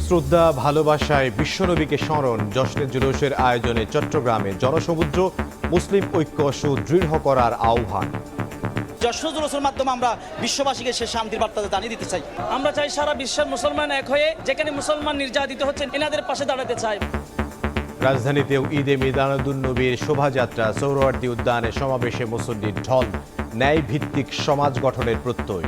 শ্রদ্ধা ভালোবাসায় বিশ্বনবীকে স্মরণ জশ্নের জুলুসের আয়োজনে চট্টগ্রামে জনসমুদ্র মুসলিম ঐক্য সুদৃঢ় করার আহ্বান। জশ্ন জুলুসের মাধ্যমে আমরা বিশ্ববাসীকে সে শান্তির বার্তা জানিয়ে দিতে চাই। আমরা চাই সারা বিশ্বের মুসলমান এক হয়ে যেখানে মুসলমান নির্যাতিত হচ্ছেন এনাদের পাশে দাঁড়াতে চাই। রাজধানীতেও ঈদে মিলাদুন্নবীর শোভাযাত্রা, সোহরাওয়ার্দী উদ্যানে সমাবেশে মুসল্লির ঢল, ন্যায় ভিত্তিক সমাজ গঠনের প্রত্যয়।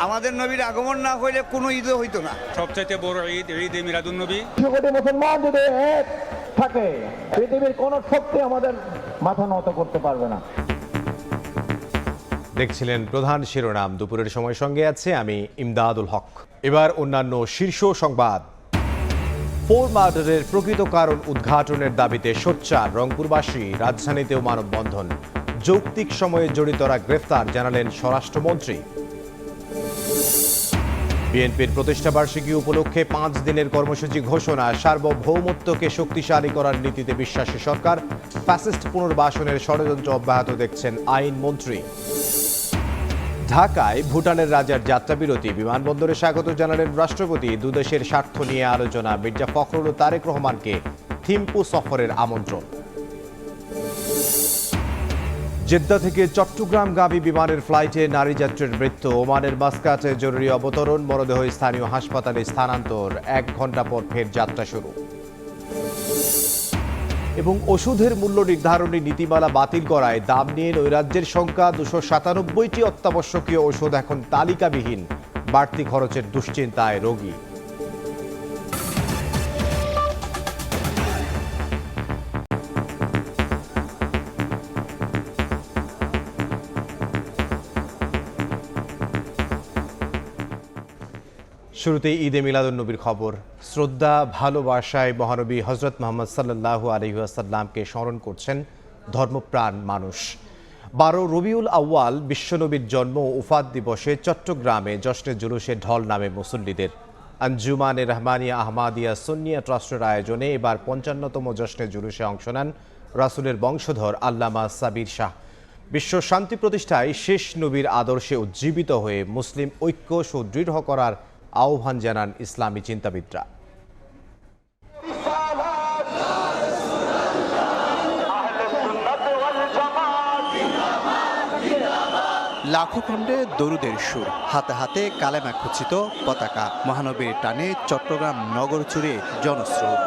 আমাদের নবীর আগমন না হইলে কোনো ঈদও হইতো না। সবচাইতে বড় ঈদ ঈদে মিলাদুন্নবী। কোটি মুসলমান যদি এক থাকে পৃথিবীর কোন শক্তি আমাদের মাথা নত করতে পারবে না। দেখছিলেন প্রধান শিরোনাম। দুপুরের সময় সঙ্গে আছে আমি ইমদাদুল হক। এবার অন্যান্য শীর্ষ সংবাদ। ফোর মার্ডারের প্রকৃত কারণ উদ্ঘাটনের দাবিতে সোচ্চার রংপুরবাসী, রাজধানীতেও মানববন্ধন। যৌক্তিক সময়ে জড়িতরা গ্রেফতার, জানালেন স্বরাষ্ট্রমন্ত্রী। বিএনপির প্রতিষ্ঠাবার্ষিকী উপলক্ষে 5 দিনের কর্মসূচি ঘোষণা। সার্বভৌমত্বকে শক্তিশালী করার নীতিতে বিশ্বাসী সরকার। ফ্যাসিস্ট পুনর্বাসনের ষড়যন্ত্র অব্যাহত দেখছেন আইনমন্ত্রী। ঢাকায় ভুটানের রাজার যাত্রাবিরতি, বিমানবন্দরে স্বাগত জানালেন রাষ্ট্রপতি। দুদেশের স্বার্থ নিয়ে আলোচনা। মির্জা ফখরুল ও তারেক রহমানকে থিম্পু সফরের আমন্ত্রণ। জেদ্দা থেকে চট্টগ্রামগামী বিমানের ফ্লাইটে নারী যাত্রীর মৃত্যু। ওমানের মাসকাটে জরুরি অবতরণ, মরদেহ স্থানীয় হাসপাতালে স্থানান্তর। 1 ঘণ্টা পর ফের যাত্রা শুরু। এবং ওষুধের মূল্য নির্ধারণী নীতিমালা বাতিল করায় দাম নিয়ে নৈরাজ্যের শঙ্কা। 297টি অত্যাবশ্যকীয় ওষুধ এখন তালিকাবিহীন। বাড়তি খরচের দুশ্চিন্তায় রোগী। শুরুতেই ঈদে মিলাদুন্নবীর খবর। শ্রদ্ধা ভালোবাসায় মহানবী হজরত মোহাম্মদ সাল্লাল্লাহু আলাইহি ওয়াসাল্লামকে স্মরণ করছেন ধর্মপ্রাণ মানুষ। 12 রবিউল আউয়াল বিশ্বনবীর জন্ম ও উফাত দিবসে চট্টগ্রামে জশ্নে জুলুসে ঢল নামে মুসল্লিদের। আঞ্জুমানে রহমানিয়া আহমাদিয়া সুন্নিয়া ট্রাস্টের আয়োজনে এবার 55তম জশ্নে জুলুসে অংশ নেন রাসূলের বংশধর আল্লামা সাবির শাহ। বিশ্ব শান্তি প্রতিষ্ঠায় শেষ নবীর আদর্শে উজ্জীবিত হয়ে মুসলিম ঐক্য সুদৃঢ় করার আহ্বান জানান ইসলামী চিন্তাবিদরা। লাখো খণ্ডে দরুদের সুর, হাতে হাতে কালেমা খচিত পতাকা, মহানবীর টানে চট্টগ্রাম নগর জুড়ে জনস্রোত।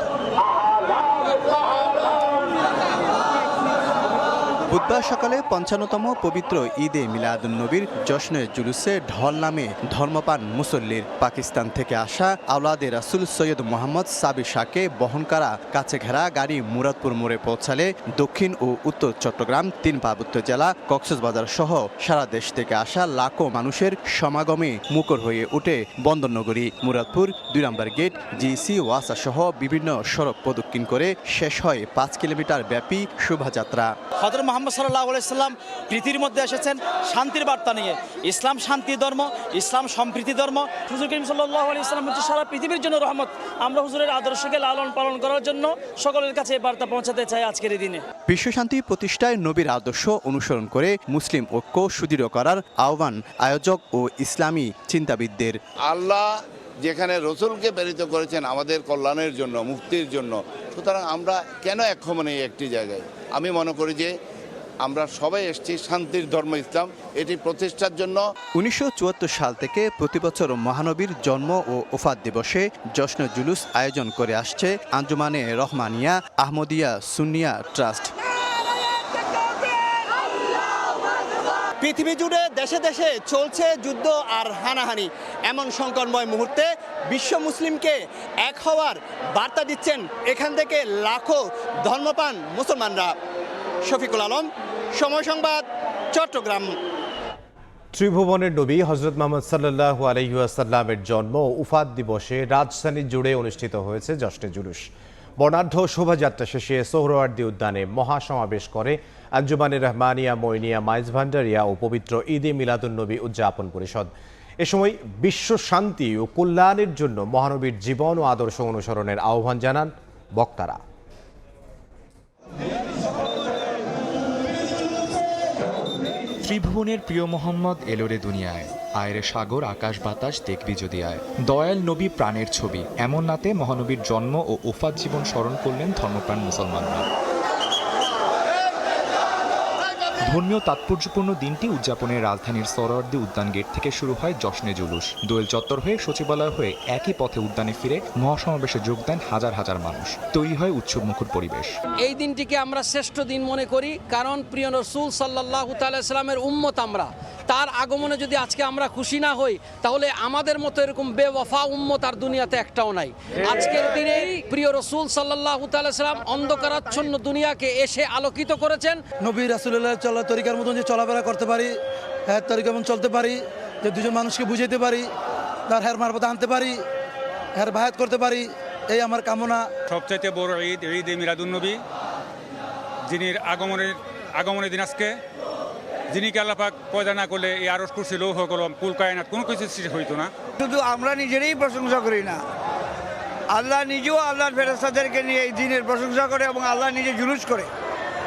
বুধবার সকালে 55তম পবিত্র ঈদে মিলাদুন্নবীর জশ্নে জুলুসে ঢল নামে ধর্মপান মুসল্লির। পাকিস্তান থেকে আসা আওলাদে রাসূল সৈয়দ মোহাম্মদ সাবির শাহকে বহন করা কাছে ঘেরা গাড়ি মুরাদপুর মোড়ে পৌঁছালে দক্ষিণ ও উত্তর চট্টগ্রাম, 3 পার্বত্য জেলা, কক্সবাজার সহ সারা দেশ থেকে আসা লাখো মানুষের সমাগমে মুখর হয়ে ওঠে বন্দরনগরী। মুরাদপুর 2 নম্বর গেট, জিসি ওয়াসা সহ বিভিন্ন সড়ক প্রদক্ষিণ করে শেষ হয় 5 কিলোমিটার ব্যাপী শোভাযাত্রা। হযরত মুহাম্মদ সাল্লাল্লাহু আলাইহি সাল্লাম পৃথিবীর মধ্যে এসেছেন শান্তির বার্তা নিয়ে। ইসলাম শান্তি ধর্ম, ইসলাম সম্প্রীতি ধর্ম। হুজুর করিম সাল্লাল্লাহু আলাইহি সাল্লাম হচ্ছে সারা পৃথিবীর জন্য রহমত। আমরা হুজুরের আদর্শকে লালন পালন করার জন্য সকলের কাছে এই বার্তা পৌঁছাতে চাই আজকের এই দিনে। বিশ্ব শান্তি প্রতিষ্ঠায় নবীর আদর্শ অনুসরণ করে মুসলিম ঐক্য সুদৃঢ় করার আহ্বান আয়োজক ও ইসলামী চিন্তাবিদদের। আল্লাহ যেখানে রসুলকে প্রেরিত করেছেন আমাদের কল্যাণের জন্য, মুক্তির জন্য, সুতরাং আমরা কেন একমত নেই একটি জায়গায়? আমি মনে করি যে আমরা সবাই এসেছি শান্তির ধর্ম ইসলাম, এটি প্রতিষ্ঠার জন্য। 1974 সাল থেকে প্রতি বছর মহানবীর জন্ম ও ওফাত দিবসে জশ্নে জুলুস আয়োজন করে আসছে আঞ্জুমানে রহমানিয়া আহমদিয়া সুন্নিয়া ট্রাস্ট। পৃথিবী জুড়ে দেশে দেশে চলছে যুদ্ধ আর হানাহানি। এমন সংকটময় মুহূর্তে বিশ্ব মুসলিমকে এক হওয়ার বার্তা দিচ্ছেন এখান থেকে লাখো ধর্মপ্রাণ মুসলমানরা। শফিকুল আলম, সময় সংবাদ, চট্টগ্রাম। ত্রিভুবনের নবী হজরত মোহাম্মদ সাল্লাল্লাহু আলাইহি ওয়াসাল্লামের জন্ম ও উফাত দিবসে রাজধানী জুড়ে অনুষ্ঠিত হয়েছে জশ্নে জুলুস। বর্ণাঢ্য শোভাযাত্রা শেষে সোহরাওয়ার্দী উদ্যানে মহাসমাবেশ করে আঞ্জুমানে রহমানিয়া মইনিয়া মাইজ ভান্ডারিয়া ও পবিত্র ঈদে মিলাদুন্নবী উদযাপন পরিষদ। এ সময় বিশ্ব শান্তি ও কল্যাণের জন্য মহানবীর জীবন ও আদর্শ অনুসরণের আহ্বান জানান বক্তারা। ত্রিভুবনের প্রিয় মোহাম্মদ এলোরে দুনিয়ায়, আয়ের সাগর আকাশ বাতাস দেখবি যদি আয়, দয়াল নবী প্রাণের ছবি, এমন নাতে মহানবীর জন্ম ও ওফাত জীবন স্মরণ করলেন ধর্মপ্রাণ মুসলমানরা। ধর্মীয় তাৎপর্যপূর্ণ দিনটি উদযাপনের রাজধানীর সোহরাওয়ার্দী উদ্যান গেট থেকে শুরু হয় জশ্নে জুলুস। দোয়েল চত্বর হয়ে সচিবালয় হয়ে একই পথে উদ্যানে ফিরে মহাসমাবেশে যোগ দেন হাজার হাজার মানুষ। তৈরি হয় উৎসবমুখর পরিবেশ। এই দিনটিকে আমরা শ্রেষ্ঠ দিন মনে করি, কারণ প্রিয় রাসূল সাল্লাল্লাহু তাআলা সাল্লামের উম্মত আমরা। তার আগমনে যদি আজকে আমরা খুশি না হই, তাহলে আমাদের মতো এরকম বেওয়াফা উম্মত আর দুনিয়াতে একটাও নাই। আজকের দিনে প্রিয় রাসূল সাল্লাল্লাহু তাআলা সাল্লাম অন্ধকারাচ্ছন্ন দুনিয়াকে এসে আলোকিত করেছেন। নবী রাসূলুল্লাহ চলা তরিকার মতন যে চলাফেরা করতে পারি, হ্যাঁ তরিকা মতন চলতে পারি, যে দুজন মানুষকে বুঝাইতে পারি, তার হ্যার মারফত আনতে পারি, হ্যার বায়াত করতে পারি, এই আমার কামনা। সবচাইতে বড় ঈদ ঈদে মিলাদুন্নবী, যিনি আগমনের দিন আজকে, যিনিকে আল্লাহ পাক পয়দা না করলে এই আরশ কুরসি লৌহ কলম কুল কায়নাত কোনো কিছু সৃষ্টি হইতো না। শুধু আমরা নিজেরাই প্রশংসা করি না, আল্লাহ নিজেও আল্লাহর ফেরেশতাদেরকে নিয়ে এই দিনের প্রশংসা করে এবং আল্লাহ নিজে জুলুস করে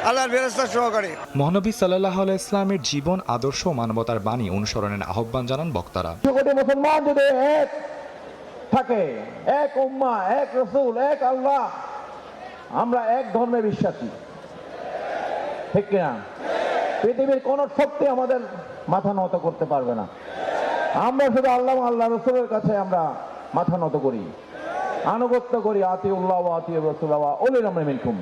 আল্লাহর ফেরেশতা সহকারে। মহানবী সাল্লাল্লাহু আলাইহি ইসলামের জীবন আদর্শ ও মানবতার বাণী অনুসরণের আহ্বান জানান বক্তারা। কোটি মুসলমান যদি এক থাকে, এক উম্মাহ, এক রাসূল, এক আল্লাহ, আমরা এক ধর্মে বিশ্বাসী, ঠিক কিনা? পৃথিবীর কোন শক্তি আমাদের মাথা নত করতে পারবে না। আমরা শুধু আল্লাহ আল্লাহ রসুলের কাছে আমরা মাথা নত করি, আনুগত্য করি। আতিউল্লাহ ওয়া আতিউর রাসূল ওয়া উলিল আমরি মিনকুম।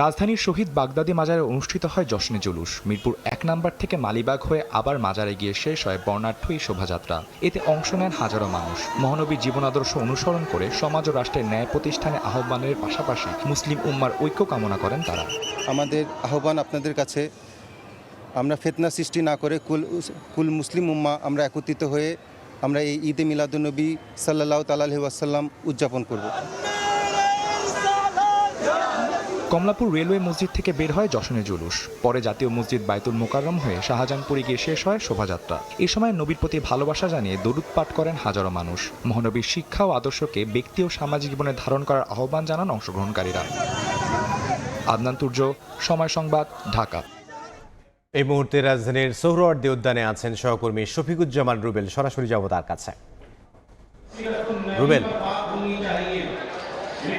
রাজধানীর শহীদ বাগদাদি মাজারে অনুষ্ঠিত হয় জশ্নে জুলুস। মিরপুর 1 নম্বর থেকে মালিবাগ হয়ে আবার মাজারে গিয়ে শেষ হয় বর্ণাঢ্য এই শোভাযাত্রা। এতে অংশ নেন হাজারো মানুষ। মহানবীর জীবন আদর্শ অনুসরণ করে সমাজ ও রাষ্ট্রের ন্যায় প্রতিষ্ঠানে আহ্বানের পাশাপাশি মুসলিম উম্মার ঐক্য কামনা করেন তারা। আমাদের আহ্বান আপনাদের কাছে, আমরা ফিতনা সৃষ্টি না করে কুল মুসলিম উম্মা আমরা একত্রিত হয়ে আমরা এই ঈদে মিলাদুন্নবী সাল্লাল্লাহু তাআলা আলাইহি ওয়াসাল্লাম উদযাপন করব। কমলাপুর রেলওয়ে মসজিদ থেকে বের হয় জশ্নে জুলুস। পরে জাতীয় মসজিদ বাইতুল মোকাররম হয়ে শাহজাহানপুরে গিয়ে শেষ হয় শোভাযাত্রা। এ সময় নবীর প্রতি ভালোবাসা জানিয়ে দরুদ পাঠ করেন হাজারো মানুষ। মহানবীর শিক্ষা ও আদর্শকে ব্যক্তি ও সামাজিক জীবনে ধারণ করার আহ্বান জানান অংশগ্রহণকারীরা। আদনান তুর্য, সময় সংবাদ, ঢাকা। এই মুহূর্তে রাজধানীর সোহরাওয়ার্দী উদ্যানে আছেন সহকর্মী শফিকুজ্জামান রুবেল। সরাসরি যাব তার কাছে। রুবেল,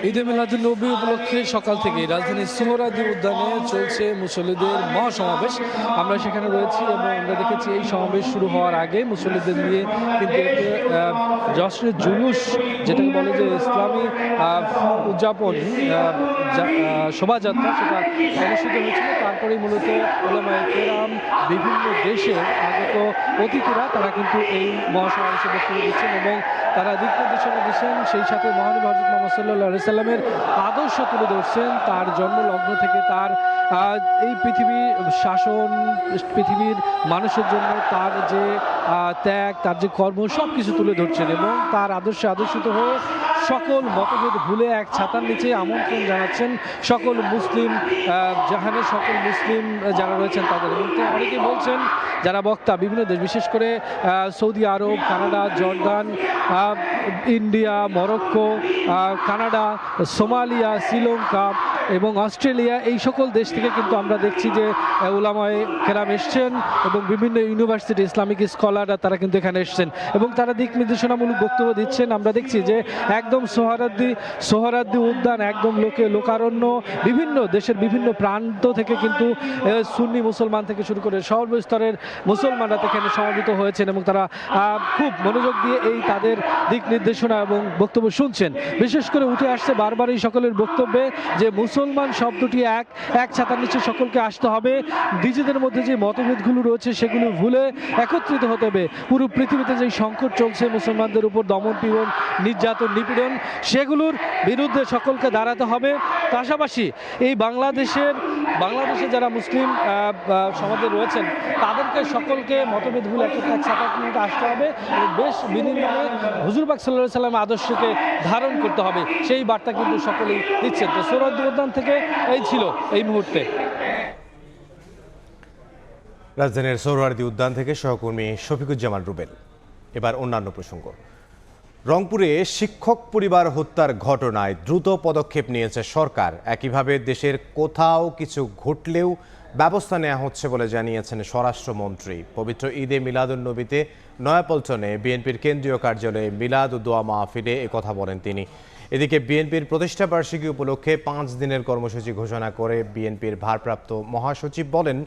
ঈদে মিলাদুন্নবী উপলক্ষে সকাল থেকে রাজধানীর সোহরাওয়ার্দী উদ্যানে চলছে মুসল্লিদের মহাসমাবেশ। আমরা সেখানে রয়েছি এবং আমরা দেখেছি এই সমাবেশ শুরু হওয়ার আগে মুসল্লিদের নিয়ে কিন্তু জশ্নে জুলুস, যেটাকে বলে যে ইসলামী উদযাপন শোভাযাত্রা, সেটা অনুষ্ঠিত হয়েছিল। তারপরেই মূলত উলামায়ে কেরাম, বিভিন্ন দেশে আগত অতিথিরা তারা কিন্তু এই মহাসমাবেশে বক্তব্য দিচ্ছেন এবং তারা দিক নির্দেশনা দিচ্ছেন। সেই সাথে মহানবী হযরত মুহাম্মদ সাল্লাল্লাহু আলাইহি সাল্লামের আদর্শ তুলে ধরছেন। তার জন্মলগ্ন থেকে তার এই পৃথিবীর শাসন, পৃথিবীর মানুষের জন্য তার যে ত্যাগ, তার যে কর্ম, সব কিছু তুলে ধরছেন এবং তার আদর্শে আদর্শিত হয়ে সকল মতভেদ ভুলে এক ছাতার নিচে আমন্ত্রণ জানাচ্ছেন সকল মুসলিম জাহানের সকল মুসলিম যারা রয়েছেন তাদের। এবং অনেকে বলছেন, যারা বক্তা বিভিন্ন দেশ, বিশেষ করে Saudi Arab, Canada, Jordan, India, Morocco, Canada, Somalia, Sri Lanka এবং অস্ট্রেলিয়া, এই সকল দেশ থেকে কিন্তু আমরা দেখছি যে উলামায়ে কেরাম এসছেন এবং বিভিন্ন ইউনিভার্সিটি ইসলামিক স্কলাররা তারা কিন্তু এখানে এসছেন এবং তারা দিক নির্দেশনামূলক বক্তব্য দিচ্ছেন। আমরা দেখছি যে একদম সোহরাওয়ার্দী উদ্যান একদম লোকারণ্য, বিভিন্ন দেশের বিভিন্ন প্রান্ত থেকে কিন্তু সুন্নি মুসলমান থেকে শুরু করে সর্বস্তরের মুসলমানরা এখানে সমবেত হয়েছেন এবং তারা খুব মনোযোগ দিয়ে এই তাদের দিক নির্দেশনা এবং বক্তব্য শুনছেন। বিশেষ করে উঠে আসছে বারবার এই সকলের বক্তব্যে যে মুসলমান শব্দটি এক ছাতার নিচে সকলকে আসতে হবে, নিজেদের মধ্যে যে মতভেদগুলো রয়েছে সেগুলো ভুলে একত্রিত হতে হবে। পুরো পৃথিবীতে যে সংকট চলছে মুসলমানদের উপর, দমন পীড়ন, নির্যাতন, নিপীড়ন, সেগুলোর বিরুদ্ধে সকলকে দাঁড়াতে হবে। পাশাপাশি এই বাংলাদেশে যারা মুসলিম সমাজে রয়েছেন তাদেরকে সকলকে মতভেদ ভুলে এক ছাতার নিচে আসতে হবে, বেশ বিনিময়ে হুজুর পাক সাল্লাল্লাহু আলাইহি সাল্লামের আদর্শকে ধারণ করতে হবে, সেই বার্তা কিন্তু সকলেই দিচ্ছেন। তো সোহরাওয়ার্দী উদ্যান থেকে এই ছিল এই মুহূর্তে। রাজধানীর সোহরাওয়ার্দী উদ্যান থেকে সহকর্মী শফিকুজ্জামান রুবেল। এবার অন্যান্য প্রসঙ্গ। রংপুরে শিক্ষক পরিবার হত্যার ঘটনায় দ্রুত পদক্ষেপ নিয়েছে সরকার। একইভাবে দেশের কোথাও কিছু ঘটলেও ব্যবস্থা নেওয়া হচ্ছে বলে জানিয়েছেন স্বরাষ্ট্রমন্ত্রী। পবিত্র ঈদে মিলাদুন্নবীতে নয়াপল্টনে বিএনপির কেন্দ্রীয় কার্যালয়ে মিলাদ ও দোয়া মাহফিলে একথা বলেন তিনি। এদিকে বিএনপির প্রতিষ্ঠাবার্ষিকী উপলক্ষে 5 দিনের কর্মসূচি ঘোষণা করে বিএনপির ভারপ্রাপ্ত মহাসচিব বলেন,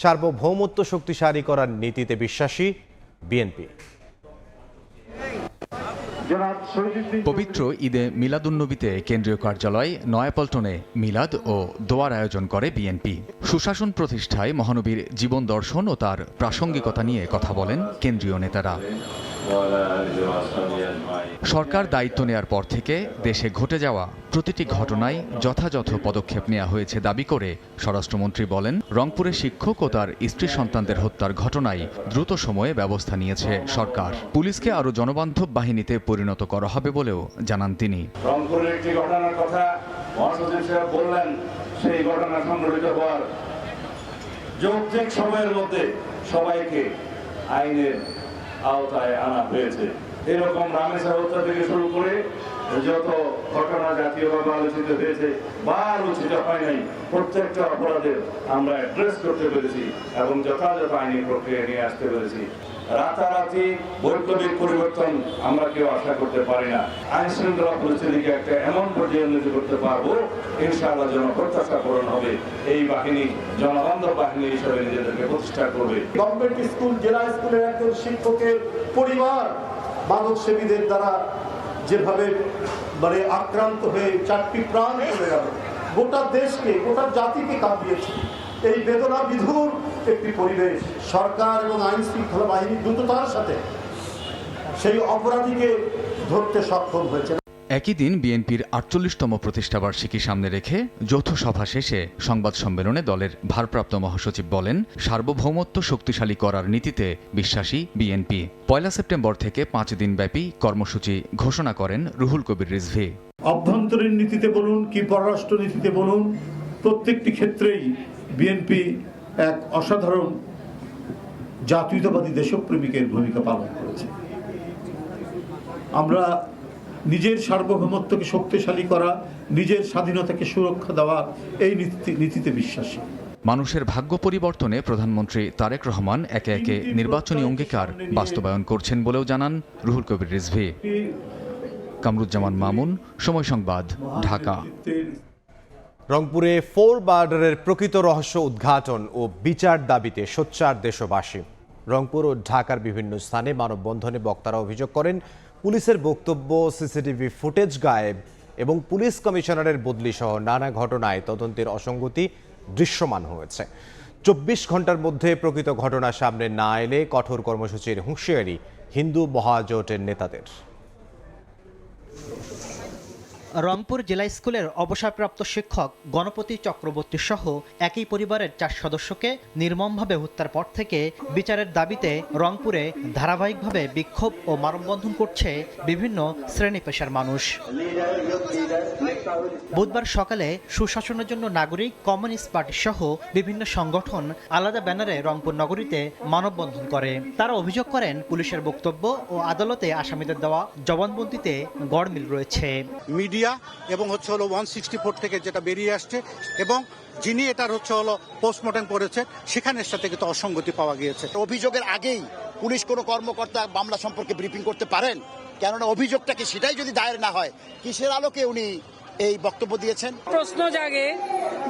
সার্বভৌমত্ব শক্তিশালী করার নীতিতে বিশ্বাসী বিএনপি। পবিত্র ঈদে মিলাদুন্নবীতে কেন্দ্রীয় কার্যালয় নয়াপল্টনে মিলাদ ও দোয়ার আয়োজন করে বিএনপি। সুশাসন প্রতিষ্ঠায় মহানবীর জীবন দর্শন ও তার প্রাসঙ্গিকতা নিয়ে কথা বলেন কেন্দ্রীয় নেতারা। সরকার দায়িত্ব নেয়ার পর থেকে দেশে ঘটে যাওয়া প্রতিটি ঘটনায় যথাযথ পদক্ষেপ নেওয়া হয়েছে দাবি করে স্বরাষ্ট্রমন্ত্রী বলেন, রংপুরে শিক্ষক ও তার স্ত্রী সন্তানদের হত্যার ঘটনায় দ্রুত সময়ে ব্যবস্থা নিয়েছে সরকার। পুলিশকে আরও জনবান্ধব বাহিনীতে পরিণত করা হবে বলেও জানান তিনি। রংপুরের একটি ঘটনার কথা মহাসচিব সাহেব বললেন, সেই ঘটনা সংঘটিত হওয়ার যৌক্তিক সময়ের মধ্যে সবাইকে আইনের আওতায় আনা হয়েছে। এরকম রামেসা হত্যা থেকে শুরু করে যত ঘটনা জাতীয়ভাবে আলোচিত হয়েছে বা আলোচিত হয় নাই, প্রত্যেকটা অপরাধের আমরা অ্যাড্রেস করতে পেরেছি এবং যথাযথ আইনি প্রক্রিয়া নিয়ে আসতে পেরেছি। রাতারাতি বৈপ্লবিক পরিবর্তন আমরা কেউ আশা করতে পারি না। আইন শৃঙ্খলা পরিস্থিতিকে একটা এমন পর্যায়ে উন্নতি করতে পারবো, ইনশাআল্লাহ জনপ্রত্যাশা পূরণ হবে। এই বাহিনী জনবান্ধব বাহিনী হিসেবে নিজেদেরকে প্রতিষ্ঠা করবে। গভর্নমেন্ট স্কুল, জেলা স্কুলের একজন শিক্ষকের পরিবার মাদক সেবীদের দ্বারা যেভাবে আক্রান্ত হয়ে 4টি প্রাণ চলে গেল, গোটা দেশকে, গোটা জাতিকে কাঁপিয়েছে। এই বেদনা বিধুর একটি পরিবেশ। সরকার এবং আইন শৃঙ্খলা বাহিনী দ্রুততার সাথে সেই অপরাধীকে ধরতে সক্ষম হয়েছে। একই দিন বিএনপির 48তম প্রতিষ্ঠাবার্ষিকী সামনে রেখে যৌথ সভা শেষে সংবাদ সম্মেলনে দলের ভারপ্রাপ্ত মহাসচিব বলেন, সার্বভৌমত্ব শক্তিশালী করার নীতিতে বিশ্বাসী বিএনপি। 1 সেপ্টেম্বর থেকে 5 দিনব্যাপী কর্মসূচি ঘোষণা করেন রুহুল কবির রিজভী। অভ্যন্তরীণ নীতিতে বলুন কি পররাষ্ট্র নীতিতে বলুন, প্রত্যেকটি ক্ষেত্রেই বিএনপি এক অসাধারণ জাতীয়তাবাদী দেশপ্রেমিকের ভূমিকা পালন করেছে। আমরা নিজের সার্বভৌমত্বকে শক্তিশালী করা, নিজের স্বাধীনতাকে সুরক্ষা দেওয়া, এই নীতিতে বিশ্বাসী। মানুষের ভাগ্য পরিবর্তনে প্রধানমন্ত্রী তারেক রহমান একে একে নির্বাচনী অঙ্গীকার বাস্তবায়ন করছেন বলেও জানান রুহুল কবির রিজভী। কামরুজ্জামান মামুন, সময় সংবাদ, ঢাকা। রংপুরে 4 মার্ডারের প্রকৃত রহস্য উদ্ঘাটন ও বিচার দাবিতে সোচ্চার দেশবাসী। রংপুর ও ঢাকার বিভিন্ন স্থানে মানববন্ধনে বক্তারা অভিযোগ করেন, পুলিশের বক্তব্য, সিসিটিভি ফুটেজ গায়েব এবং পুলিশ কমিশনারের বদলি সহ নানা ঘটনায় তদন্তের অসঙ্গতি দৃশ্যমান হয়েছে। 24 ঘন্টার মধ্যে প্রকৃত ঘটনা সামনে না এলে কঠোর কর্মসূচির হুঁশিয়ারি হিন্দু মহাজোটের নেতাদের। রংপুর জেলা স্কুলের অবসরপ্রাপ্ত শিক্ষক গণপতি চক্রবর্তী সহ একই পরিবারের 4 সদস্যকে নির্মমভাবে হত্যার পর থেকে বিচারের দাবিতে রংপুরে ধারাবাহিকভাবে বিক্ষোভ ও মানববন্ধন করছে বিভিন্ন শ্রেণী পেশার মানুষ। বুধবার সকালে সুশাসনের জন্য নাগরিক, কমিউনিস্ট পার্টি সহ বিভিন্ন সংগঠন আলাদা ব্যানারে রংপুর নগরীতে মানববন্ধন করে। তারা অভিযোগ করেন, পুলিশের বক্তব্য ও আদালতে আসামিদের দেওয়া জবানবন্দিতে গড়মিল রয়েছে। মিডিয়া এবং হচ্ছে হলো 164 থেকে যেটা বেরিয়ে আসছে এবং যিনি এটার হচ্ছে হলো পোস্টমর্টেম করেছে সেখানের সাথে কিন্তু অসঙ্গতি পাওয়া গিয়েছে। অভিযোগের আগেই পুলিশ কোনো কর্মকর্তা মামলা সম্পর্কে ব্রিফিং করতে পারেন? কেননা অভিযোগটাকে সেটাই যদি দায়ের না হয়, কিসের আলোকে উনি এই বক্তব্য দিয়েছেন? প্রশ্ন জাগে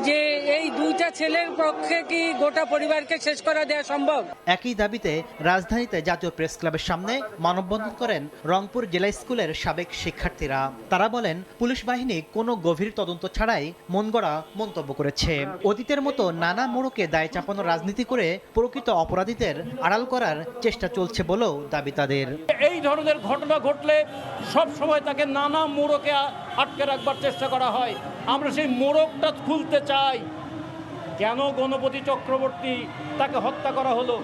যে এই 2টা ছেলের পক্ষে কি গোটা পরিবারকে শেষ করা দেওয়া সম্ভব? একই দাবিতে রাজধানীতে জাতীয় প্রেস ক্লাবের সামনে মানববন্ধন করেন রংপুর জেলা স্কুলের সাবেক শিক্ষার্থীরা। তারা বলেন, পুলিশ বাহিনী কোনো গভীর তদন্ত ছাড়াই মনগড়া মন্তব্য করেছে। অতীতের মতো নানা মোড়কে দায় চাপানোর রাজনীতি করে প্রকৃত অপরাধীদের আড়াল করার চেষ্টা চলছে বলেও দাবি তাদের। এই ধরনের ঘটনা ঘটলে সব সময় তাকে নানা মোড়কে আটকে রাখবার চেষ্টা করা হয়। আমরা সেই মোড়কটা খুলতে চাই। কেন গণপতি চক্রবর্তী তাকে হত্যা করা হলো?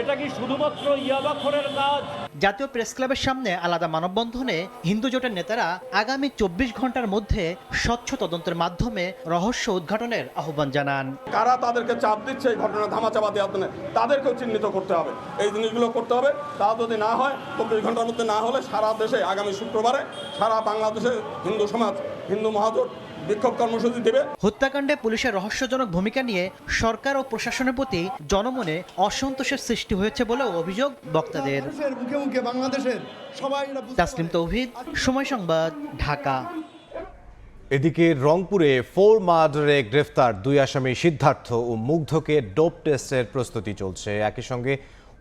এটা কি শুধুমাত্র ইয়াবাখোরের কাজ? জাতীয় প্রেস ক্লাবের সামনে আলাদা মানববন্ধনে হিন্দু জোটের নেতারা আগামী 24 ঘন্টার মধ্যে স্বচ্ছ তদন্তের মাধ্যমে রহস্য উদ্ঘাটনের আহ্বান জানান। কারা তাদেরকে চাপ দিচ্ছে এই ঘটনা ধামাচাপা দেওয়ার জন্য, তাদেরকেও চিহ্নিত করতে হবে, এই জিনিসগুলো করতে হবে। তা যদি না হয়, 24 ঘন্টার মধ্যে না হলে সারা দেশে আগামী শুক্রবারে সারা বাংলাদেশে হিন্দু সমাজ, হিন্দু মহাজোট বিক্ষোভ কর্মসূচি দেবে। হত্যাকাণ্ডে পুলিশের রহস্যজনক ভূমিকা নিয়ে সরকার ও প্রশাসনের প্রতি জনমনে অসন্তোষের সৃষ্টি হয়েছে বলে অভিযোগ বক্তাদের। তাসলিম তৌহিদ, সময় সংবাদ, ঢাকা। এদিকে রংপুরে 4 মার্ডারে গ্রেফতার 2 আসামি সিদ্ধার্থ ও মুগ্ধকে ডোপ টেস্টের প্রস্তুতি চলছে। একই সঙ্গে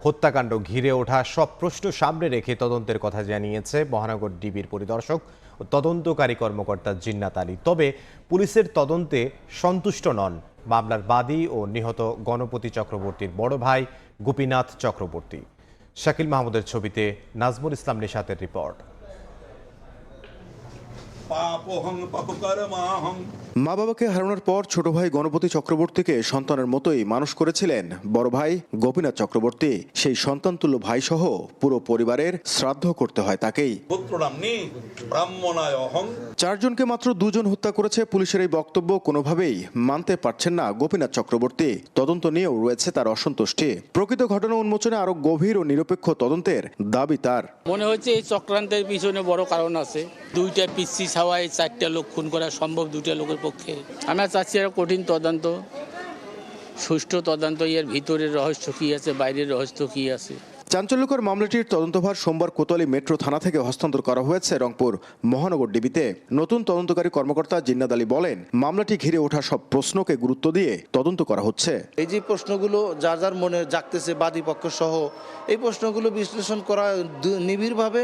হত্যাকাণ্ড ঘিরে ওঠা সব প্রশ্ন সামনে রেখে তদন্তের কথা জানিয়েছে মহানগর ডিবির পরিদর্শক ও তদন্তকারী কর্মকর্তা জিন্নাত আলী। তবে পুলিশের তদন্তে সন্তুষ্ট নন মামলার বাদী ও নিহত গণপতি চক্রবর্তীর বড় ভাই গোপীনাথ চক্রবর্তী। শাকিল মাহমুদের ছবিতে নাজমুল ইসলাম নিশাতের রিপোর্ট। মা বাবাকে হারানোর পর ছোট ভাই গণপতি চক্রবর্তীকে সন্তানের মতোই মানুষ করেছিলেন বড় ভাই গোপীনাথ চক্রবর্তী। সেই সন্তানতুল্য ভাই সহ পুরো পরিবারের শ্রাদ্ধ করতে হয় তাকেই। 4 জনকে মাত্র 2 জন হত্যা করেছে পুলিশের এই বক্তব্য কোনোভাবেই মানতে পারছেন না গোপীনাথ চক্রবর্তী। তদন্ত নিয়েও রয়েছে তার অসন্তুষ্টি। প্রকৃত ঘটনা উন্মোচনে আরো গভীর ও নিরপেক্ষ তদন্তের দাবি তার। মনে হচ্ছে এই চক্রান্তের পিছনে বড় কারণ আছে। 2টা পিসি ছাওয়ায় 4টা লোক খুন করা সম্ভব 2টা লোকের পক্ষে। আমরা চাচ্ছি এর কঠিন তদন্ত, সুষ্ঠু তদন্ত। এর ভিতরের রহস্য কি আছে, বাইরের রহস্য কি আছে। চাঞ্চল্যকর মামলাটির তদন্তভার সোমবার কোতোয়ালি মেট্রো থানা থেকে হস্তান্তর করা হয়েছে রংপুর মহানগর ডিবিতে। নতুন তদন্তকারী কর্মকর্তা জিন্নাত আলী বলেন, মামলাটি ঘিরে ওঠা সব প্রশ্নকে গুরুত্ব দিয়ে তদন্ত করা হচ্ছে। এই যে প্রশ্নগুলো যার যার মনে জাগতেছে বাদী পক্ষ সহ, এই প্রশ্নগুলো বিশ্লেষণ করা নিবিড়ভাবে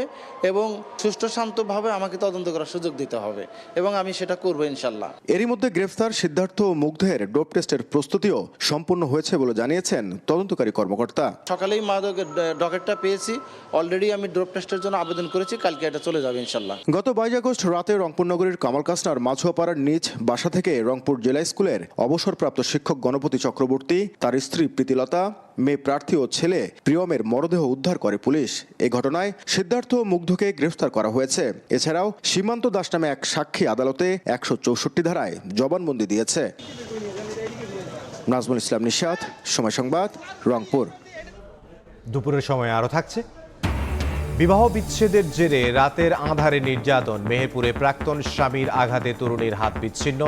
এবং সুষ্ঠু শান্তভাবে আমাকে তদন্ত করার সুযোগ দিতে হবে এবং আমি সেটা করবো ইনশাল্লাহ। এরই মধ্যে গ্রেফতার সিদ্ধার্থ ও মুগ্ধের ডোপ টেস্টের প্রস্তুতিও সম্পূর্ণ হয়েছে বলে জানিয়েছেন তদন্তকারী কর্মকর্তা। সকালেই মাদকের ডকেটটা পেয়েছি, অলরেডি আমি ডোপ টেস্টের জন্য আবেদন করেছি, কালকে এটা চলে যাবে ইনশাল্লাহ। গত 22 আগস্ট রাতে রংপুর নগরীর কামাল কাসনার মাঝুয়াপাড়ার নিজ বাসা থেকে রংপুর জেলা স্কুলের অবসরপ্রাপ্ত শিক্ষক গণপতি চক্রবর্তী, তার স্ত্রী প্রীতিলতা, মেয়ে প্রার্থী ও ছেলে প্রিয়মের মরদেহ উদ্ধার করে পুলিশ। এই ঘটনায় সিদ্ধার্থ ও মুগ্ধকে গ্রেফতার করা হয়েছে। এছাড়াও সীমান্ত দাস নামে এক সাক্ষী আদালতে 164 ধারায় জবানবন্দি দিয়েছে। নাজমুল ইসলাম নিশাত, সময় সংবাদ, রংপুর। দুপুরের সময় আরও থাকছে। বিবাহ বিচ্ছেদের জেরে রাতের আঁধারে নির্যাতন। মেহেরপুরে প্রাক্তন স্বামীর আঘাতে তরুণীর হাত বিচ্ছিন্ন,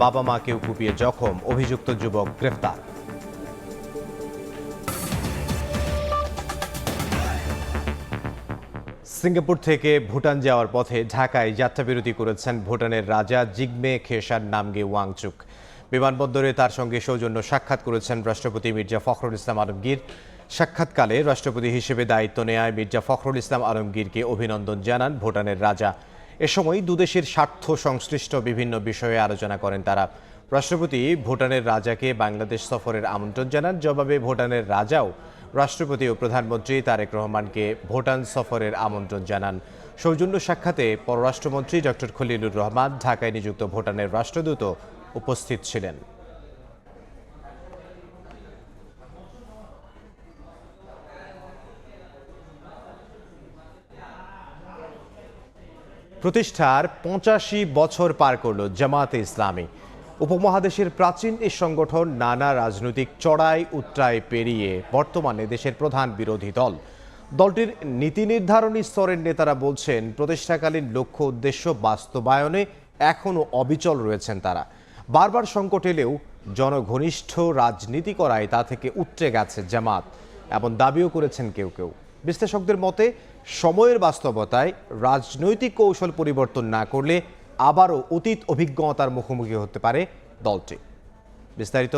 বাবা মাকেও কুপিয়ে জখম, অভিযুক্ত যুবক গ্রেফতার। সিঙ্গাপুর থেকে ভুটান যাওয়ার পথে ঢাকায় যাত্রাবিরতি করেছেন ভুটানের রাজা জিগমে খেসার নামগে ওয়াংচুক। বিমানবন্দরে তার সঙ্গে সৌজন্য সাক্ষাৎ করেছেন রাষ্ট্রপতি মির্জা ফখরুল ইসলাম আলমগীর। সাক্ষাৎকালে রাষ্ট্রপতি হিসেবে দায়িত্ব নেয়ায় মির্জা ফখরুল ইসলাম আলমগীরকে অভিনন্দন জানান ভুটানের রাজা। এ সময় দুদেশের স্বার্থ সংশ্লিষ্ট বিভিন্ন বিষয়ে আলোচনা করেন তারা। রাষ্ট্রপতি ভুটানের রাজাকে বাংলাদেশ সফরের আমন্ত্রণ জানান। জবাবে ভুটানের রাজাও রাষ্ট্রপতি ও প্রধানমন্ত্রী তারেক রহমানকে ভুটান সফরের আমন্ত্রণ জানান। সৌজন্য সাক্ষাতে পররাষ্ট্রমন্ত্রী ডক্টর খলিলুর রহমান, ঢাকায় নিযুক্ত ভুটানের রাষ্ট্রদূত উপস্থিত ছিলেন। প্রতিষ্ঠার 85 বছর পার করল জামায়াতে ইসলামী। উপমহাদেশের প্রাচীন এই সংগঠন নানা রাজনৈতিক চড়াই উতরাই পেরিয়ে বর্তমানে দেশের প্রধান বিরোধী দল। দলটির নীতি নির্ধারণী স্তরের নেতারা বলছেন, প্রতিষ্ঠাকালীন লক্ষ্য উদ্দেশ্য বাস্তবায়নে এখনও অবিচল রয়েছেন তারা। বারবার সংকট এলেও জনঘনিষ্ঠ রাজনীতি করায় তা থেকে উতরে গেছে জামাত, এমন দাবিও করেছেন কেউ কেউ। বিশ্লেষকদের মতে, সময়ের বাস্তবতায় রাজনৈতিক কৌশল পরিবর্তন না করলে আবারও অতীত অভিজ্ঞতার মুখোমুখি হতে পারে দলটি। বিস্তারিত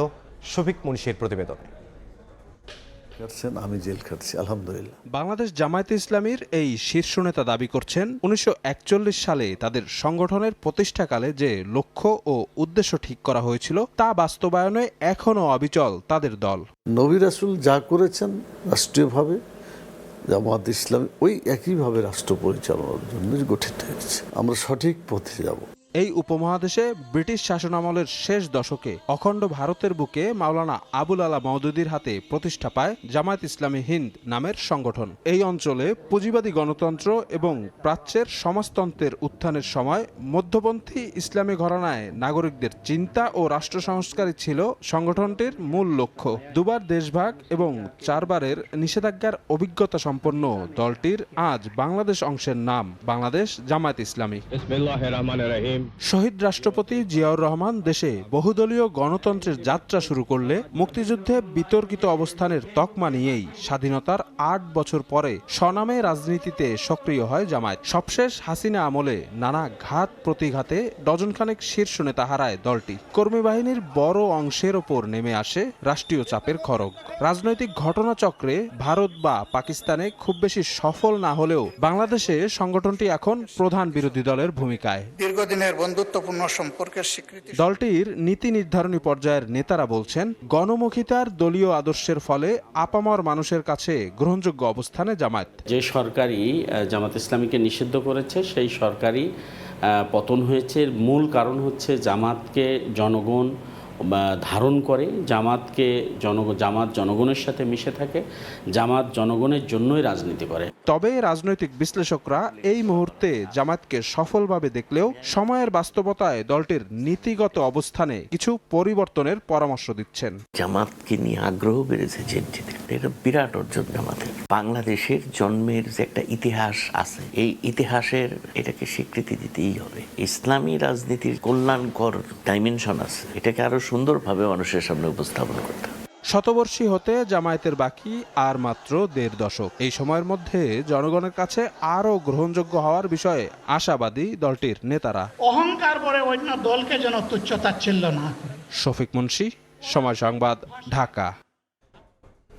শফিক মুন্সির প্রতিবেদনে। আমি জেল খাটছি আলহামদুলিল্লাহ। বাংলাদেশ জামায়াতে ইসলামীর এই শীর্ষ নেতা দাবি করছেন, 1941 সালে তাদের সংগঠনের প্রতিষ্ঠাকালে যে লক্ষ্য ও উদ্দেশ্য ঠিক করা হয়েছিল তা বাস্তবায়নে এখনও অবিচল তাদের দল। নবী রাসূল যা করেছেন রাষ্ট্রীয়ভাবে, জামায়াত ইসলামী ওই একইভাবে রাষ্ট্র পরিচালনার জন্য গঠিত হয়েছে। আমরা সঠিক পথে যাব। এই উপমহাদেশে ব্রিটিশ শাসনামলের শেষ দশকে অখণ্ড ভারতের বুকে মাওলানা আবুল আলা মওদুদির হাতে প্রতিষ্ঠা পায় জামায়াত ইসলামী হিন্দ নামের সংগঠন। এই অঞ্চলে পুঁজিবাদী গণতন্ত্র এবং প্রাচ্যের সমাজতন্ত্রের উত্থানের সময় মধ্যপন্থী ইসলামী ঘরানায় নাগরিকদের চিন্তা ও রাষ্ট্র সংস্কারই ছিল সংগঠনটির মূল লক্ষ্য। দুবার দেশভাগ এবং 4 বারের নিষেধাজ্ঞার অভিজ্ঞতা সম্পন্ন দলটির আজ বাংলাদেশ অংশের নাম বাংলাদেশ জামায়াত ইসলামী। বিসমিল্লাহির রহমানির রহিম। শহীদ রাষ্ট্রপতি জিয়াউর রহমান দেশে বহুদলীয় গণতন্ত্রের যাত্রা শুরু করলে মুক্তিযুদ্ধে বিতর্কিত অবস্থানের তকমা নিয়েই স্বাধীনতার ৮ বছর পরে স্বনামে রাজনীতিতে সক্রিয় হয় জামায়াত। সবশেষ হাসিনা আমলে নানা ঘাত প্রতিঘাতে ডজনখানেক শীর্ষ নেতা হারায় দলটি। কর্মী বাহিনীর বড় অংশের ওপর নেমে আসে রাষ্ট্রীয় চাপের খড়গ। রাজনৈতিক ঘটনাচক্রে ভারত বা পাকিস্তানে খুব বেশি সফল না হলেও বাংলাদেশে সংগঠনটি এখন প্রধান বিরোধী দলের ভূমিকায়। দীর্ঘদিনের বন্ধুত্বপূর্ণ সম্পর্কের স্বীকৃতি। দলটির নীতি নির্ধারণী পর্যায়ের নেতারা বলছেন, গণমুখিতার দলীয় আদর্শের ফলে আপামর মানুষের কাছে গ্রহণযোগ্য অবস্থানে জামায়াত। যে সরকারই জামাত ইসলামীকে নিষিদ্ধ করেছে সেই সরকারই পতন হয়েছে। মূল কারণ হচ্ছে জামাতকে জনগণ ধারণ করে, জামাত জনগণের সাথে মিশে থাকে, জামাত জনগণের জন্যই রাজনীতি করে। তবে রাজনৈতিক বিশ্লেষকরা এই মুহূর্তে জামায়াতকে সফলভাবে দেখলেও সময়ের বাস্তবতায় দলটির নীতিগত অবস্থানে কিছু পরিবর্তনের পরামর্শ দিচ্ছেন। জামাতকে নিয়ে আগ্রহ বেড়েছে এটা বিরাট অর্জন জামাতের। বাংলাদেশের জন্মের যে একটা ইতিহাস আছে, এই ইতিহাসের এটাকে স্বীকৃতি দিতেই হবে। ইসলামী রাজনীতির কল্যাণকর ডাইমেনশন আছে, এটাকে আরো সুন্দরভাবে মানুষের সামনে উপস্থাপন করতে। শতবর্ষী হতে জামায়াতের বাকি আর মাত্র ১.৫ দশক। এই সময়ের মধ্যে জনগণের কাছে আরও গ্রহণযোগ্য হওয়ার বিষয়ে আশাবাদী দলটির নেতারা। অহংকার করে অন্য দলকে যেন তুচ্ছ-তাচ্ছিল্য না করে। শফিক মুন্সি, সময় সংবাদ, ঢাকা।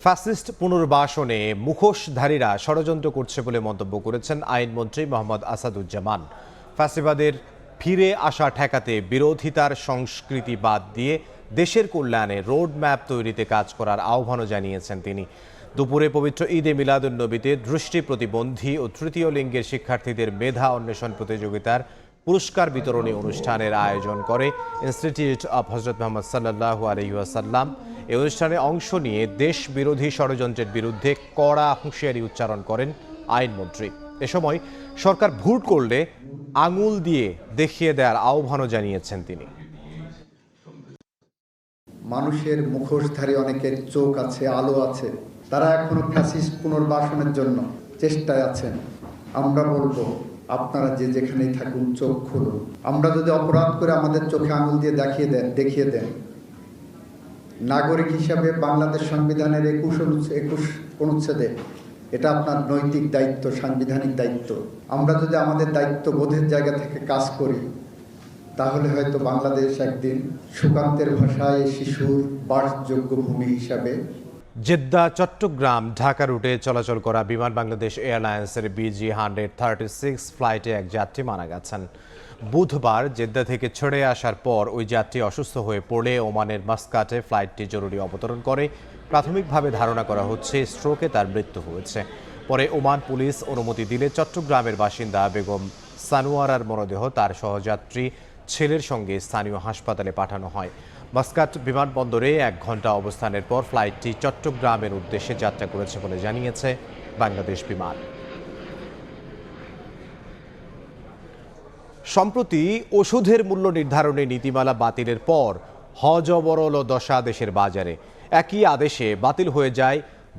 ফ্যাসিস্ট পুনর্বাসনে মুখোশধারীরা ষড়যন্ত্র করছে বলে মন্তব্য করেছেন আইনমন্ত্রী মোহাম্মদ আসাদুজ্জামান। ফ্যাসিবাদের ফিরে আসা ঠেকাতে বিরোধিতার সংস্কৃতি বাদ দিয়ে দেশের কল্যাণে রোডম্যাপ তৈরিতে কাজ করার আহ্বানও জানিয়েছেন তিনি। দুপুরে পবিত্র ঈদে মিলাদুন্নবীতে দৃষ্টি প্রতিবন্ধী ও তৃতীয় লিঙ্গের শিক্ষার্থীদের মেধা অন্বেষণ প্রতিযোগিতার পুরস্কার বিতরণী অনুষ্ঠানের আয়োজন করে ইনস্টিটিউট অব হযরত মুহাম্মদ সাল্লাল্লাহু আলাইহি ওয়াসাল্লাম। এই অনুষ্ঠানে অংশ নিয়ে দেশ বিরোধী ষড়যন্ত্রের বিরুদ্ধে কড়া হুঁশিয়ারি উচ্চারণ করেন আইনমন্ত্রী। এ সময় সরকার ভুল করলে আঙুল দিয়ে দেখিয়ে দেওয়ার আহ্বানও জানিয়েছেন তিনি। মানুষের মুখোশধারী অনেকের চোখ আছে, আলো আছে, তারা এখনো ফ্যাসিস্ট পুনর্বাসনের জন্য চেষ্টায় আছেন। আমরা বলবো, আপনারা যে যেখানেই থাকুন, চোখ খুলুন। আমরা যদি অপরাধ করে আমাদের চোখে আঙুল দিয়ে দেখিয়ে দেন, নাগরিক হিসাবে বাংলাদেশ সংবিধানের 21 অনুচ্ছেদে এটা আপনার নৈতিক দায়িত্ব, সাংবিধানিক দায়িত্ব। আমরা যদি আমাদের দায়িত্ব বোধের জায়গা থেকে কাজ করি, তাহলে হয়তো বাংলাদেশ একদিন সুকান্তের ভাষায় শিশুর বাসযোগ্য ভূমি হিসাবে। জেদ্দা চট্টগ্রাম ঢাকা রুটে চলাচল করা বিমান বাংলাদেশ এয়ারলাইন্সের BG-136 ফ্লাইটে এক যাত্রী মারা গেছেন। বুধবার জেদ্দা থেকে ছেড়ে আসার পর ওই যাত্রী অসুস্থ হয়ে পড়লে ওমানের মাস্কাটে ফ্লাইটটি জরুরি অবতরণ করে। প্রাথমিকভাবে ধারণা করা হচ্ছে স্ট্রোকে তার মৃত্যু হয়েছে। পরে ওমান পুলিশ অনুমতি দিলে চট্টগ্রামের বাসিন্দা বেগম সানোয়ারার মরদেহ তার সহযাত্রী ছেলের সঙ্গে স্থানীয় হাসপাতালে পাঠানো হয়। মাস্কাট বিমানবন্দরে 1 ঘন্টা অবস্থানের পর ফ্লাইটটি চট্টগ্রামের উদ্দেশ্যে যাত্রা করেছে বলে জানিয়েছে বাংলাদেশ বিমান। সম্প্রতি ওষুধের মূল্য নির্ধারণে নীতিমালা বাতিলের পর হজবরল দশা দেশের বাজারে। একই আদেশে বাতিল হয়ে যায়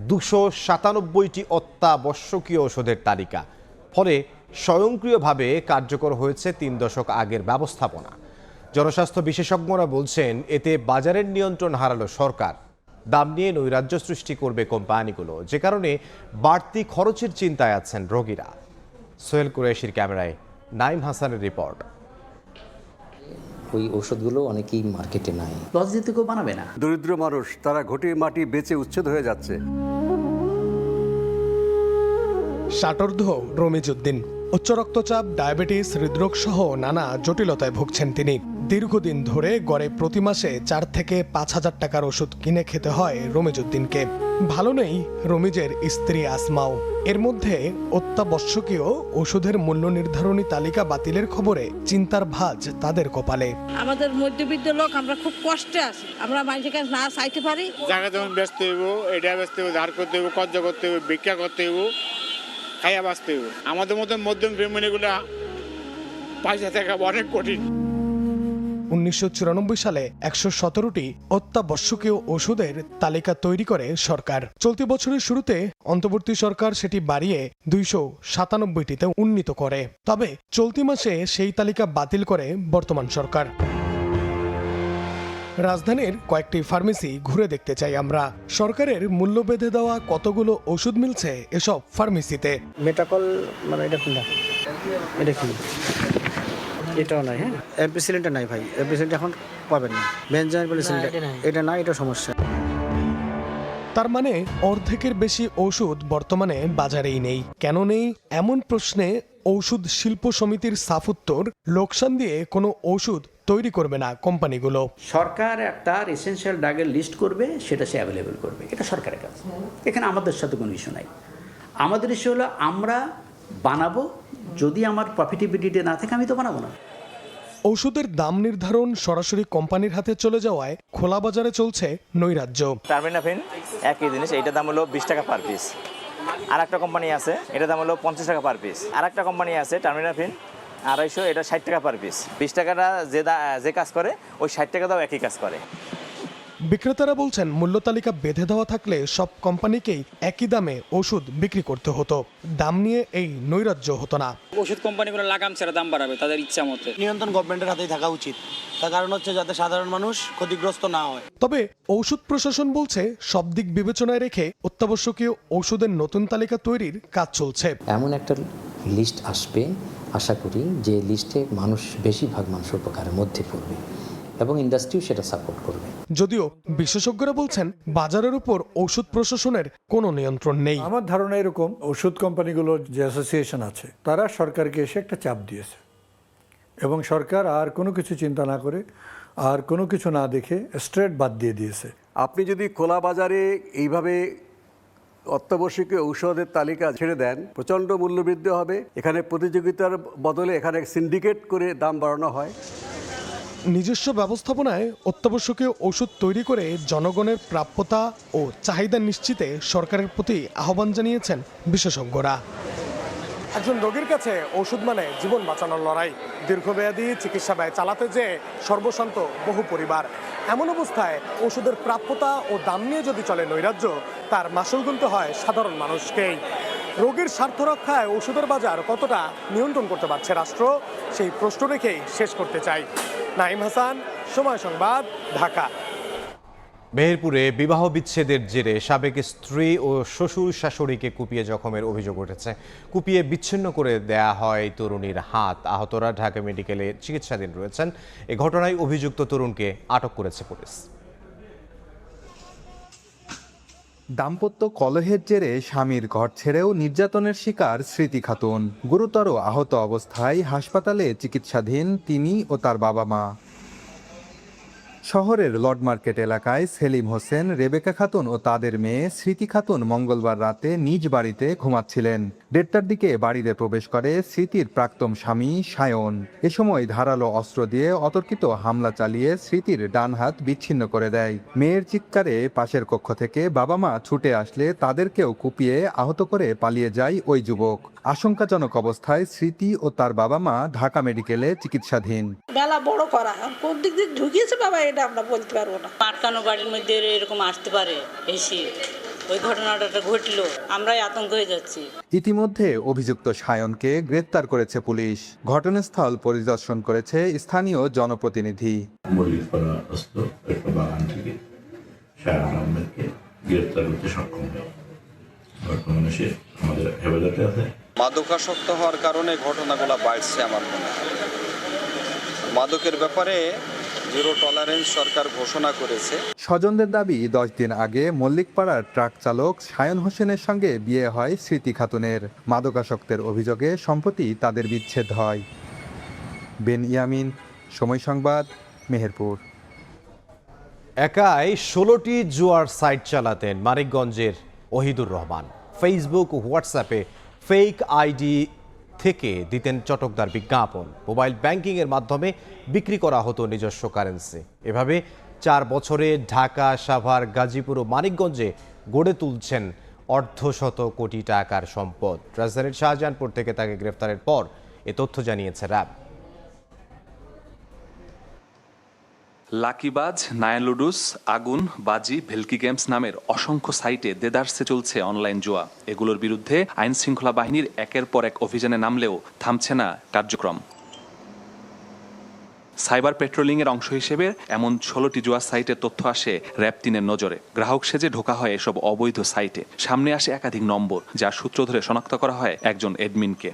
297টি অত্যাবশ্যকীয় ওষুধের তালিকা। ফলে স্বয়ংক্রিয়ভাবে কার্যকর হয়েছে 3 দশক আগের ব্যবস্থাপনা। জনস্বাস্থ্য বিশেষজ্ঞরা বলছেন, এতে বাজারের নিয়ন্ত্রণ হারালো সরকার। দাম নিয়ে নৈরাজ্য সৃষ্টি করবে কোম্পানিগুলো, যে কারণে বাড়তি খরচের চিন্তায় আছেন রোগীরা। সোহেল কুরেশির ক্যামেরায় নাইম হাসানের রিপোর্ট। ওই ওষুধগুলো অনেকেই মার্কেটে নাই, লস দিতে কেউ বানাবে না। দরিদ্র মানুষ, তারা ঘটি মাটি বেচে উচ্ছেদ হয়ে যাচ্ছে। ষাটোর্ধ্ব রমিজউদ্দিন, উচ্চ রক্তচাপ, ডায়াবেটিস, হৃদরোগ সহ নানা জটিলতায় ভুগছেন তিনি। দীর্ঘদিন ধরে গড়ে প্রতি মাসে 4 থেকে 5 হাজার টাকার ওষুধ কিনে খেতে হয় রমিজউদ্দিনকে। ভালো নেই রমিজের স্ত্রী আসমাও। এর মধ্যে অত্যাবশ্যকীয় ওষুধের মূল্য নির্ধারণী তালিকা বাতিলের খবরে চিন্তার ভাঁজ তাদের কপালে। আমাদের মধ্যবিত্ত লোক, আমরা খুব কষ্টে আছি। আমরা মানুষের কাছে না চাইতে পারি। জায়গা যখন ব্যস্ত হইব, এটা ব্যস্ত হইব, ধার করতে হইব, কর্জ করতে হইব, ভিক্ষা করতে হইব, খাইয়া বাঁচতে হইব। আমাদের মতো মধ্যম ফ্যামিলিগুলা পয়সা থাকা অনেক কঠিন। 1994 সালে 117টি অত্যাবশ্যকীয় ওষুধের তালিকা তৈরি করে সরকার। চলতি বছরের শুরুতে অন্তর্বর্তী সরকার সেটি বাড়িয়ে 297টিতে উন্নীত করে। তবে চলতি মাসে সেই তালিকা বাতিল করে বর্তমান সরকার। রাজধানীর কয়েকটি ফার্মেসি ঘুরে দেখতে চাই আমরা। সরকারের মূল্য বেঁধে দেওয়া কতগুলো ওষুধ মিলছে এসব ফার্মেসিতে। মেটাকল মানে এটা কোনটা? এটা কি? এটাও নাই। হ্যাঁ, এমপিসিলিনটা নাই ভাই, এমপিসিলিনটা এখন পাবেন না। বেনজাইল এটা নাই, এটা সমস্যা। তার মানে অর্ধেকের বেশি ওষুধ বর্তমানে বাজারেই নেই। কেন নেই এমন প্রশ্নে ঔষধ শিল্প সমিতির সাফ উত্তর, লোকসান দিয়ে কোনো ওষুধ তৈরি করবে না কোম্পানিগুলো। সরকার একটা এসেনশিয়াল ড্রাগের লিস্ট করবে, সেটা সে অ্যাভেলেবেল করবে, এটা সরকারের কাজ। এখানে আমাদের সাথে কোনো ইস্যু নাই। আমাদের ইস্যু হলো আমরা বানাবো, যদি আমার প্রফিটেবিলিটি না থাকে আমি তো বানাবো না। ওষুধের দাম নির্ধারণ সরাসরি কোম্পানির হাতে চলে যাওয়ায় খোলা বাজারে চলছে নৈরাজ্য। টার্মিনাফিন একই জিনিস, এইটার দাম হলো 20 টাকা পার পিস। আর একটা কোম্পানি আছে, এটার দাম হলো 50 টাকা পার পিস। আর একটা কোম্পানি আছে টার্মিনাফিন 250, এটা 60 টাকা পার পিস। 20 টাকাটা যে কাজ করে, ওই 60 টাকা দাও একই কাজ করে। বিক্রেতারা বলছেন মূল্য তালিকা বেঁধে দেওয়া থাকলে সব কোম্পানিকেই একই দামে ওষুধ বিক্রি করতে হতো। দাম নিয়ে এই নৈরাজ্য হতো না। ওষুধ কোম্পানিগুলো লাগাম ছেড়ে দাম বাড়াবে তাদের ইচ্ছা মতো। নিয়ন্ত্রণ গভর্নমেন্টের হাতেই থাকা উচিত, তার কারণ হচ্ছে যাতে সাধারণ মানুষ ক্ষতিগ্রস্ত না হয়। তবে ঔষধ প্রশাসন বলছে সব দিক বিবেচনায় রেখে অত্যাবশ্যকীয় ওষুধের নতুন তালিকা তৈরির কাজ চলছে। এমন একটা লিস্ট আসবে, আশা করি যে লিস্টে বেশিরভাগ মানুষ উপকারের মধ্যে পড়বে এবং ইন্ডাস্ট্রিও সেটা সাপোর্ট করবে। যদিও বিশেষজ্ঞরা বলছেন বাজারের উপর ওষুধ প্রশাসনের কোনো নিয়ন্ত্রণ নেই। আমার ধারণা এরকম, ওষুধ কোম্পানিগুলোর যে অ্যাসোসিয়েশন আছে তারা সরকারকে এসে একটা চাপ দিয়েছে এবং সরকার আর কোনো কিছু চিন্তা না করে, আর কোনো কিছু না দেখে স্ট্রেট বাদ দিয়ে দিয়েছে। আপনি যদি খোলা বাজারে এইভাবে অত্যাবশ্যকীয় ঔষধের তালিকা ছেড়ে দেন, প্রচণ্ড মূল্যবৃদ্ধি হবে। এখানে প্রতিযোগিতার বদলে এখানে সিন্ডিকেট করে দাম বাড়ানো হয়। নিজস্ব ব্যবস্থাপনায় অত্যাবশ্যকীয় ওষুধ তৈরি করে জনগণের প্রাপ্যতা ও চাহিদা নিশ্চিতে সরকারের প্রতি আহ্বান জানিয়েছেন বিশেষজ্ঞরা। একজন রোগীর কাছে ওষুধ মানে জীবন বাঁচানোর লড়াই। দীর্ঘমেয়াদী চিকিৎসা ব্যয় চালাতে যেয়ে সর্বশান্ত বহু পরিবার। এমন অবস্থায় ওষুধের প্রাপ্যতা ও দাম নিয়ে যদি চলে নৈরাজ্য, তার মাসুল গুনতে হয় সাধারণ মানুষকেই। রোগীর স্বার্থ রক্ষায় ওষুধের বাজার কতটা নিয়ন্ত্রণ করতে পারছে রাষ্ট্র, সেই প্রশ্ন রেখেই শেষ করতে চাই। নাঈম হাসান, সময় সংবাদ, ঢাকা। মেহেরপুরে বিবাহ বিচ্ছেদের জেরে সাবেক স্ত্রী ও শ্বশুর শাশুড়িকে কুপিয়ে জখমের অভিযোগ উঠেছে। কুপিয়ে বিচ্ছিন্ন করে দেয়া হয় তরুণীর হাত। আহতরা ঢাকা মেডিকেলে চিকিৎসাধীন রয়েছেন। এ ঘটনায় অভিযুক্ত তরুণকে আটক করেছে পুলিশ। দাম্পত্য কলহের জেরে স্বামীর ঘর ছেড়েও নির্যাতনের শিকার স্মৃতি খাতুন। গুরুতর আহত অবস্থায় হাসপাতালে চিকিৎসাধীন তিনি ও তার বাবা মা। শহরের লর্ড মার্কেট এলাকায় সেলিম হোসেন, রেবেকা খাতুন ও তাদের মেয়ে স্মৃতি খাতুন মঙ্গলবার রাতে নিজ বাড়িতে ঘুমাচ্ছিলেন। 1:30টার দিকে বাড়িতে প্রবেশ করে স্মৃতির প্রাক্তন স্বামী সায়ন। এ সময় ধারালো অস্ত্র দিয়ে অতর্কিত হামলা চালিয়ে স্মৃতির ডান হাত বিচ্ছিন্ন করে দেয়। মেয়ের চিৎকারে পাশের কক্ষ থেকে বাবা মা ছুটে আসলে তাদেরকেও কুপিয়ে আহত করে পালিয়ে যায় ওই যুবক। আশঙ্কাজনক অবস্থায় স্মৃতি ও তার বাবা মা ঢাকা মেডিকেলে চিকিৎসাধীন। বেলা বড় করা, কোন দিক দিয়ে ঢুকিয়েছে বাবা এটা আমরা বলতে পারবো না। আটকানো বাড়ির মধ্যে এরকম আসতে পারে, এসে ওই ঘটনাটা ঘটলো, আমরাই আতঙ্ক হয়ে যাচ্ছি। ইতিমধ্যে অভিযুক্ত সায়নকে গ্রেফতার করেছে পুলিশ। ঘটনাস্থল পরিদর্শন করেছে স্থানীয় জনপ্রতিনিধি। মাদকাসক্ত হওয়ার কারণে ঘটনাগুলো বাড়ছে। আমার মনে হয় মাদকের ব্যাপারে জিরো টলারেন্স সরকার ঘোষণা করেছে। স্বজনদের দাবি 10 দিন আগে মল্লিকপাড়ার ট্রাক চালক সায়ন হোসেনের সঙ্গে বিয়ে হয় স্মৃতি খাতুনের। মাদকাসক্তের অভিযোগে সম্প্রতি তাদের বিচ্ছেদ হয়। বেন ইয়ামিন, সময় সংবাদ, মেহেরপুর। একাই 16টি জুয়ার সাইট চালাতেন মানিকগঞ্জের ওহিদুর রহমান। ফেসবুক ও হোয়াটসঅ্যাপে ফেক আইডি থেকে দিতেন চটকদার বিজ্ঞাপন। মোবাইল ব্যাংকিংয়ের মাধ্যমে বিক্রি করা হতো নিজস্ব কারেন্সি। এভাবে 4 বছরে ঢাকা, সাভার, গাজীপুর ও মানিকগঞ্জে গড়ে তুলছেন অর্ধশত কোটি টাকার সম্পদ। রাজধানীর শাহজাহানপুর থেকে তাকে গ্রেফতারের পর এ তথ্য জানিয়েছে র্যাব। লাকিবাজ, নায়ালুডুস, আগুন, বাজি, ভেলকি গেমস নামের অসংখ্য সাইটে দেদারসে চলছে অনলাইন জুয়া। এগুলোর বিরুদ্ধে আইন শৃঙ্খলা বাহিনীর একের পর এক অভিযানে নামলেও থামছে না কার্যক্রম। সাইবার পেট্রোলিংয়ের অংশ হিসেবে এমন 16টি জুয়া সাইটের তথ্য আসে র‍্যাব 3-এর নজরে। গ্রাহক সেজে ঢোকা হয় এসব অবৈধ সাইটে। সামনে আসে একাধিক নম্বর, যার সূত্র ধরে শনাক্ত করা হয় একজন অ্যাডমিনকে।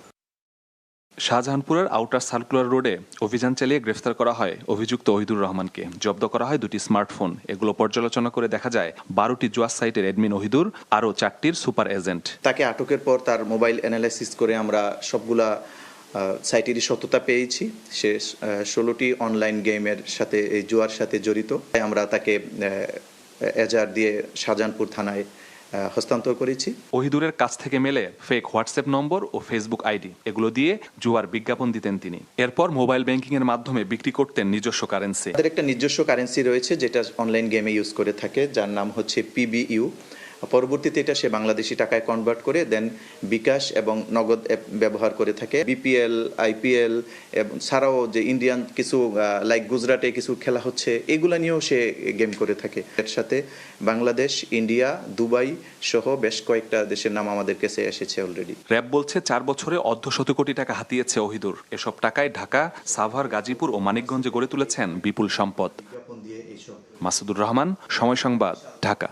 শাহজাহানপুরের আউটার সার্কুলার রোডে অভিযান চালিয়ে গ্রেফতার করা হয় অভিযুক্ত ওহিদুর রহমানকে। জব্দ করা হয় 2টি স্মার্টফোন। এগুলো পর্যালোচনা করে দেখা যায় 12টি জুয়া সাইটের অ্যাডমিন ওহিদুর, আরও 4টির সুপার এজেন্ট। তাকে আটকের পর তার মোবাইল অ্যানালাইসিস করে আমরা সবগুলা সাইটেরই সত্যতা পেয়েছি। সে 16টি অনলাইন গেমের সাথে, এই জুয়ার সাথে জড়িত। আমরা তাকে এজাহার দিয়ে শাহজাহানপুর থানায় হস্তান্তর করেছি। ওহিদুরের কাছ থেকে মেলে ফেক হোয়াটসঅ্যাপ নম্বর ও ফেসবুক আইডি। এগুলো দিয়ে জুয়ার বিজ্ঞাপন দিতেন তিনি। এরপর মোবাইল ব্যাংকিং এর মাধ্যমে বিক্রি করতেন নিজস্ব কারেন্সি। তাদের একটা নিজস্ব কারেন্সি রয়েছে যেটা অনলাইন গেমে ইউজ করে থাকে, যার নাম হচ্ছে PBU। পরবর্তীতে এটা সে বাংলাদেশি টাকায় কনভার্ট করে দেন বিকাশ এবং নগদ অ্যাপ ব্যবহার করে থাকে। BPL, IPL এবং ছাড়াও যে ইন্ডিয়ান কিছু লাইক গুজরাটে কিছু খেলা হচ্ছে, এগুলা নিয়েও সে গেম করে থাকে। এর সাথে বাংলাদেশ, ইন্ডিয়া, দুবাই সহ বেশ কয়েকটা দেশের নাম আমাদের কাছে এসেছে অলরেডি। র‍্যাব বলছে 4 বছরে অর্ধশত কোটি টাকা হাতিয়েছে ওহিদুর। এসব টাকায় ঢাকা, সাভার, গাজীপুর ও মানিকগঞ্জে গড়ে তুলেছেন বিপুল সম্পদ। মাসুদুর রহমান, সময় সংবাদ, ঢাকা।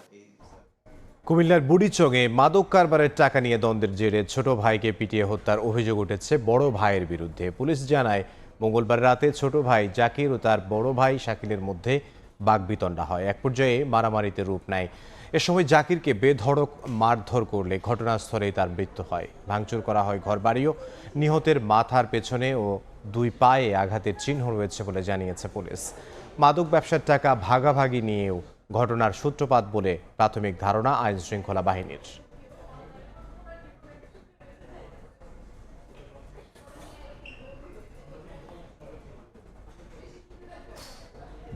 কুমিল্লার বুড়িচংয়ে মাদক কারবারের টাকা নিয়ে দ্বন্দ্বের জেরে ছোট ভাইকে পিটিয়ে হত্যার অভিযোগ উঠেছে বড় ভাইয়ের বিরুদ্ধে। পুলিশ জানায়, মঙ্গলবার রাতে ছোট ভাই জাকির ও তার বড় ভাই শাকিলের মধ্যে বাকবিতণ্ডা হয়। এক পর্যায়ে মারামারিতে রূপ নেয়। এ সময় জাকিরকে বেধড়ক মারধর করলে ঘটনাস্থলেই তার মৃত্যু হয়। ভাঙচুর করা হয় ঘরবাড়িও। নিহতের মাথার পেছনে ও 2 পায়ে আঘাতের চিহ্ন রয়েছে বলে জানিয়েছে পুলিশ। মাদক ব্যবসার টাকা ভাগাভাগি নিয়েও ঘটনার সূত্রপাত বলে প্রাথমিক ধারণা আইন শৃঙ্খলা বাহিনীর।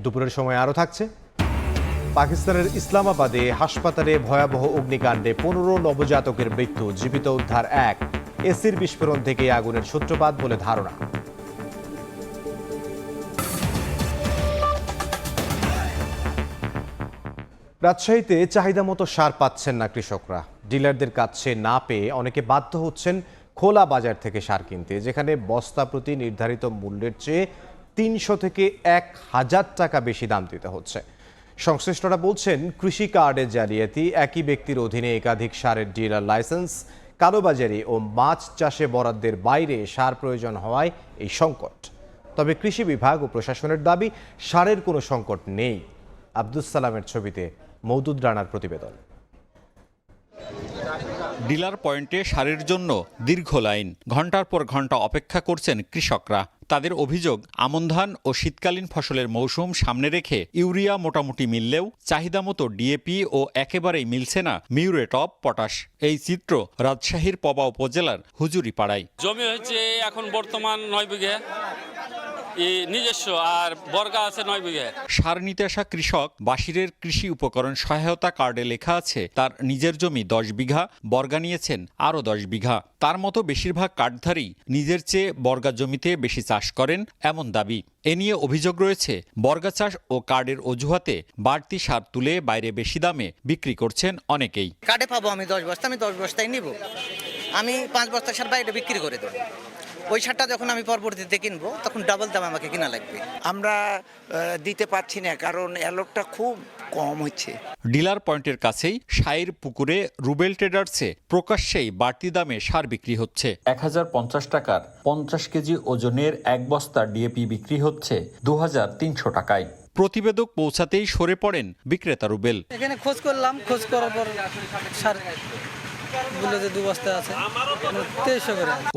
দুপুরের সময় আরও থাকছে। পাকিস্তানের ইসলামাবাদে হাসপাতালে ভয়াবহ অগ্নিকাণ্ডে 15 নবজাতকের মৃত্যু, জীবিত উদ্ধার 1। এসির বিস্ফোরণ থেকে আগুনের সূত্রপাত বলে ধারণা। রাজশাহীতে চাহিদা মতো সার পাচ্ছেন না কৃষকরা। ডিলারদের কাছে না পেয়ে অনেকে বাধ্য হচ্ছেন খোলা বাজার থেকে সার কিনতে, যেখানে বস্তা প্রতি নির্ধারিত মূল্যের চেয়ে 300 থেকে 1000 টাকা বেশি দাম দিতে হচ্ছে। সংশ্লিষ্টরা বলছেন, কৃষি কার্ডের জালিয়াতি, একই ব্যক্তির অধীনে একাধিক সারের ডিলার লাইসেন্স, কালোবাজারি ও মাছ চাষে বরাদ্দের বাইরে সার প্রয়োজন হওয়ায় এই সংকট। তবে কৃষি বিভাগ ও প্রশাসনের দাবি, সারের কোনো সংকট নেই। আব্দুস সালামের ছবিতে মওদুদ রানার প্রতিবেদন। ডিলার পয়েন্টে সারের জন্য দীর্ঘ লাইন, ঘন্টার পর ঘন্টা অপেক্ষা করছেন কৃষকরা। তাদের অভিযোগ, আমন ধান ও শীতকালীন ফসলের মৌসুম সামনে রেখে ইউরিয়া মোটামুটি মিললেও চাহিদা মতো ডিএপি ও একেবারেই মিলছে না মিউরেট অফ পটাশ। এই চিত্র রাজশাহীর পবা উপজেলার হুজুরিপাড়ায়। জমি হচ্ছে এখন বর্তমান 9 বিঘা নিজস্ব, আর বর্গা আছে 9 বিঘা। সার নিতে আসা কৃষক বাশিরের কৃষি উপকরণ সহায়তা কার্ডে লেখা আছে তার নিজের জমি 10 বিঘা, বর্গা নিয়েছেন আরও 10 বিঘা। তার মতো বেশিরভাগ কার্ডধারী নিজের চেয়ে বর্গা জমিতে বেশি চাষ করেন এমন দাবি। এ নিয়ে অভিযোগ রয়েছে, বর্গা চাষ ও কার্ডের অজুহাতে বাড়তি সার তুলে বাইরে বেশি দামে বিক্রি করছেন অনেকেই। কার্ডে পাবো আমি 10 বস্তা, আমি 10 বস্তাই নিব, আমি 5 বস্তা সার বাইরে বিক্রি করে দেবো। ওই সারটা যখন আমি পরবর্তীতে কিনবো তখন ডাবল দাম আমাকে কিনা লাগবে। আমরা দিতে পারছি না, কারণ অ্যালটটা খুব কম হচ্ছে। ডিলার পয়েন্টের কাছেই শাইর পুকুরে রুবেল ট্রেডার্সে প্রকাশ্যেই বাড়তি দামে সার বিক্রি হচ্ছে। 1050 টাকার 50 কেজি ওজনের 1 বস্তা ডিএপি বিক্রি হচ্ছে 2300 টাকায়। প্রতিবেদক পৌঁছাতেই সরে পড়েন বিক্রেতা রুবেল। এখানে খোঁজ করলাম, খোঁজ করার পর সার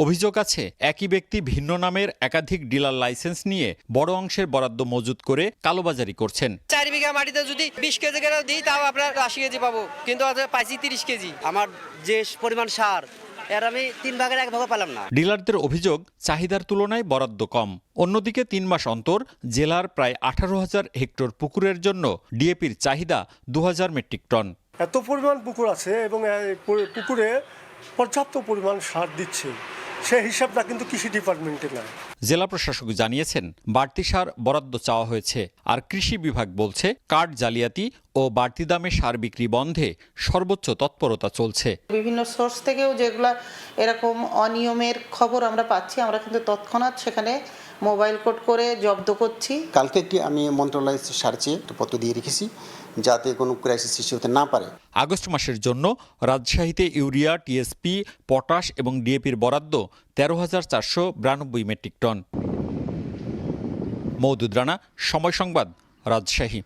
অভিযোগ আছে, একই ব্যক্তি ভিন্ন নামের একাধিক ডিলার লাইসেন্স নিয়ে বড় অংশের বরাদ্দ মজুত করে কালোবাজারি করছেন। 4 বিঘা মাটিতে যদি 20 কেজি করে দিই, তাও আপনার 80 কেজি পাবো, কিন্তু পাইছি 30 কেজি। আমার যে পরিমাণ সার, এর আমি 3 ভাগের 1 ভাগ পেলাম না। ডিলারদের অভিযোগ, চাহিদার তুলনায় বরাদ্দ কম। অন্যদিকে 3 মাস অন্তর জেলার প্রায় 18,000 হেক্টর পুকুরের জন্য ডিএপির চাহিদা 2000 মেট্রিক টন। এত পরিমাণ পুকুর আছে এবং পুকুরে পর্যাপ্ত পরিমাণ সার দিচ্ছে, সেই হিসাবটা কিন্তু কৃষি ডিপার্টমেন্টে নাই। জেলা প্রশাসক জানিয়েছেন বাড়তি সার বরাদ্দ চাওয়া হয়েছে, আর কৃষি বিভাগ বলছে কার্ড জালিয়াতি ও বাড়তি দামে সার বিক্রি বন্ধে সর্বোচ্চ তৎপরতা চলছে। বিভিন্ন সোর্স থেকেও যেগুলা এরকম অনিয়মের খবর আমরা পাচ্ছি, আমরা কিন্তু তৎক্ষণাৎ সেখানে মোবাইল কোড করে জব্দ করছি। কালকে একটি আমি মন্ত্রণালয়ের সার্চে একটা পত্র দিয়ে রেখেছি যাতে কোনো ক্রাইসিস সৃষ্টি হতে না পারে। আগস্ট মাসের জন্য রাজশাহীতে ইউরিয়া, টিএসপি, পটাশ এবং ডিএপির বরাদ্দ 13,492 মেট্রিক টন। মওদুদ রানা, সময় সংবাদ, রাজশাহী।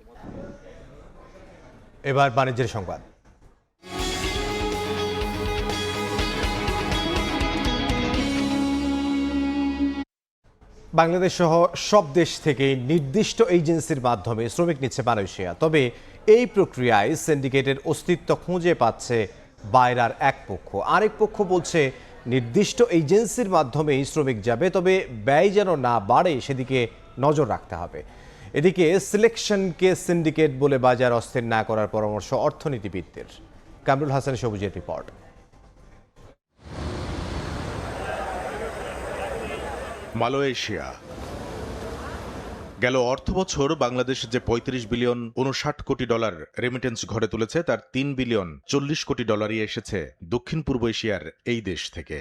এবার বাণিজ্যের সংবাদ। বাংলাদেশ সহ সব দেশ থেকে নির্দিষ্ট এজেন্সির মাধ্যমে শ্রমিক নিচ্ছে মালয়েশিয়া। তবে এই প্রক্রিয়ায় সিন্ডিকেটের অস্তিত্ব খুঁজে পাচ্ছে বাইরের এক পক্ষ। আরেক পক্ষ বলছে নির্দিষ্ট এজেন্সির মাধ্যমেই শ্রমিক যাবে, তবে ব্যয় যেন না বাড়ে সেদিকে নজর রাখতে হবে। এদিকে সিলেকশনকে সিন্ডিকেট বলে বাজার অস্থির না করার পরামর্শ অর্থনীতিবিদদের। কামরুল হাসান সবুজের রিপোর্ট। মালয়েশিয়া গেল অর্থবছর বাংলাদেশ যে ৩৫ বিলিয়ন ৫৯ কোটি ডলার রেমিটেন্স ঘরে তুলেছে, তার ৩ বিলিয়ন ৪০ কোটি ডলারই এসেছে দক্ষিণ পূর্ব এশিয়ার এই দেশ থেকে।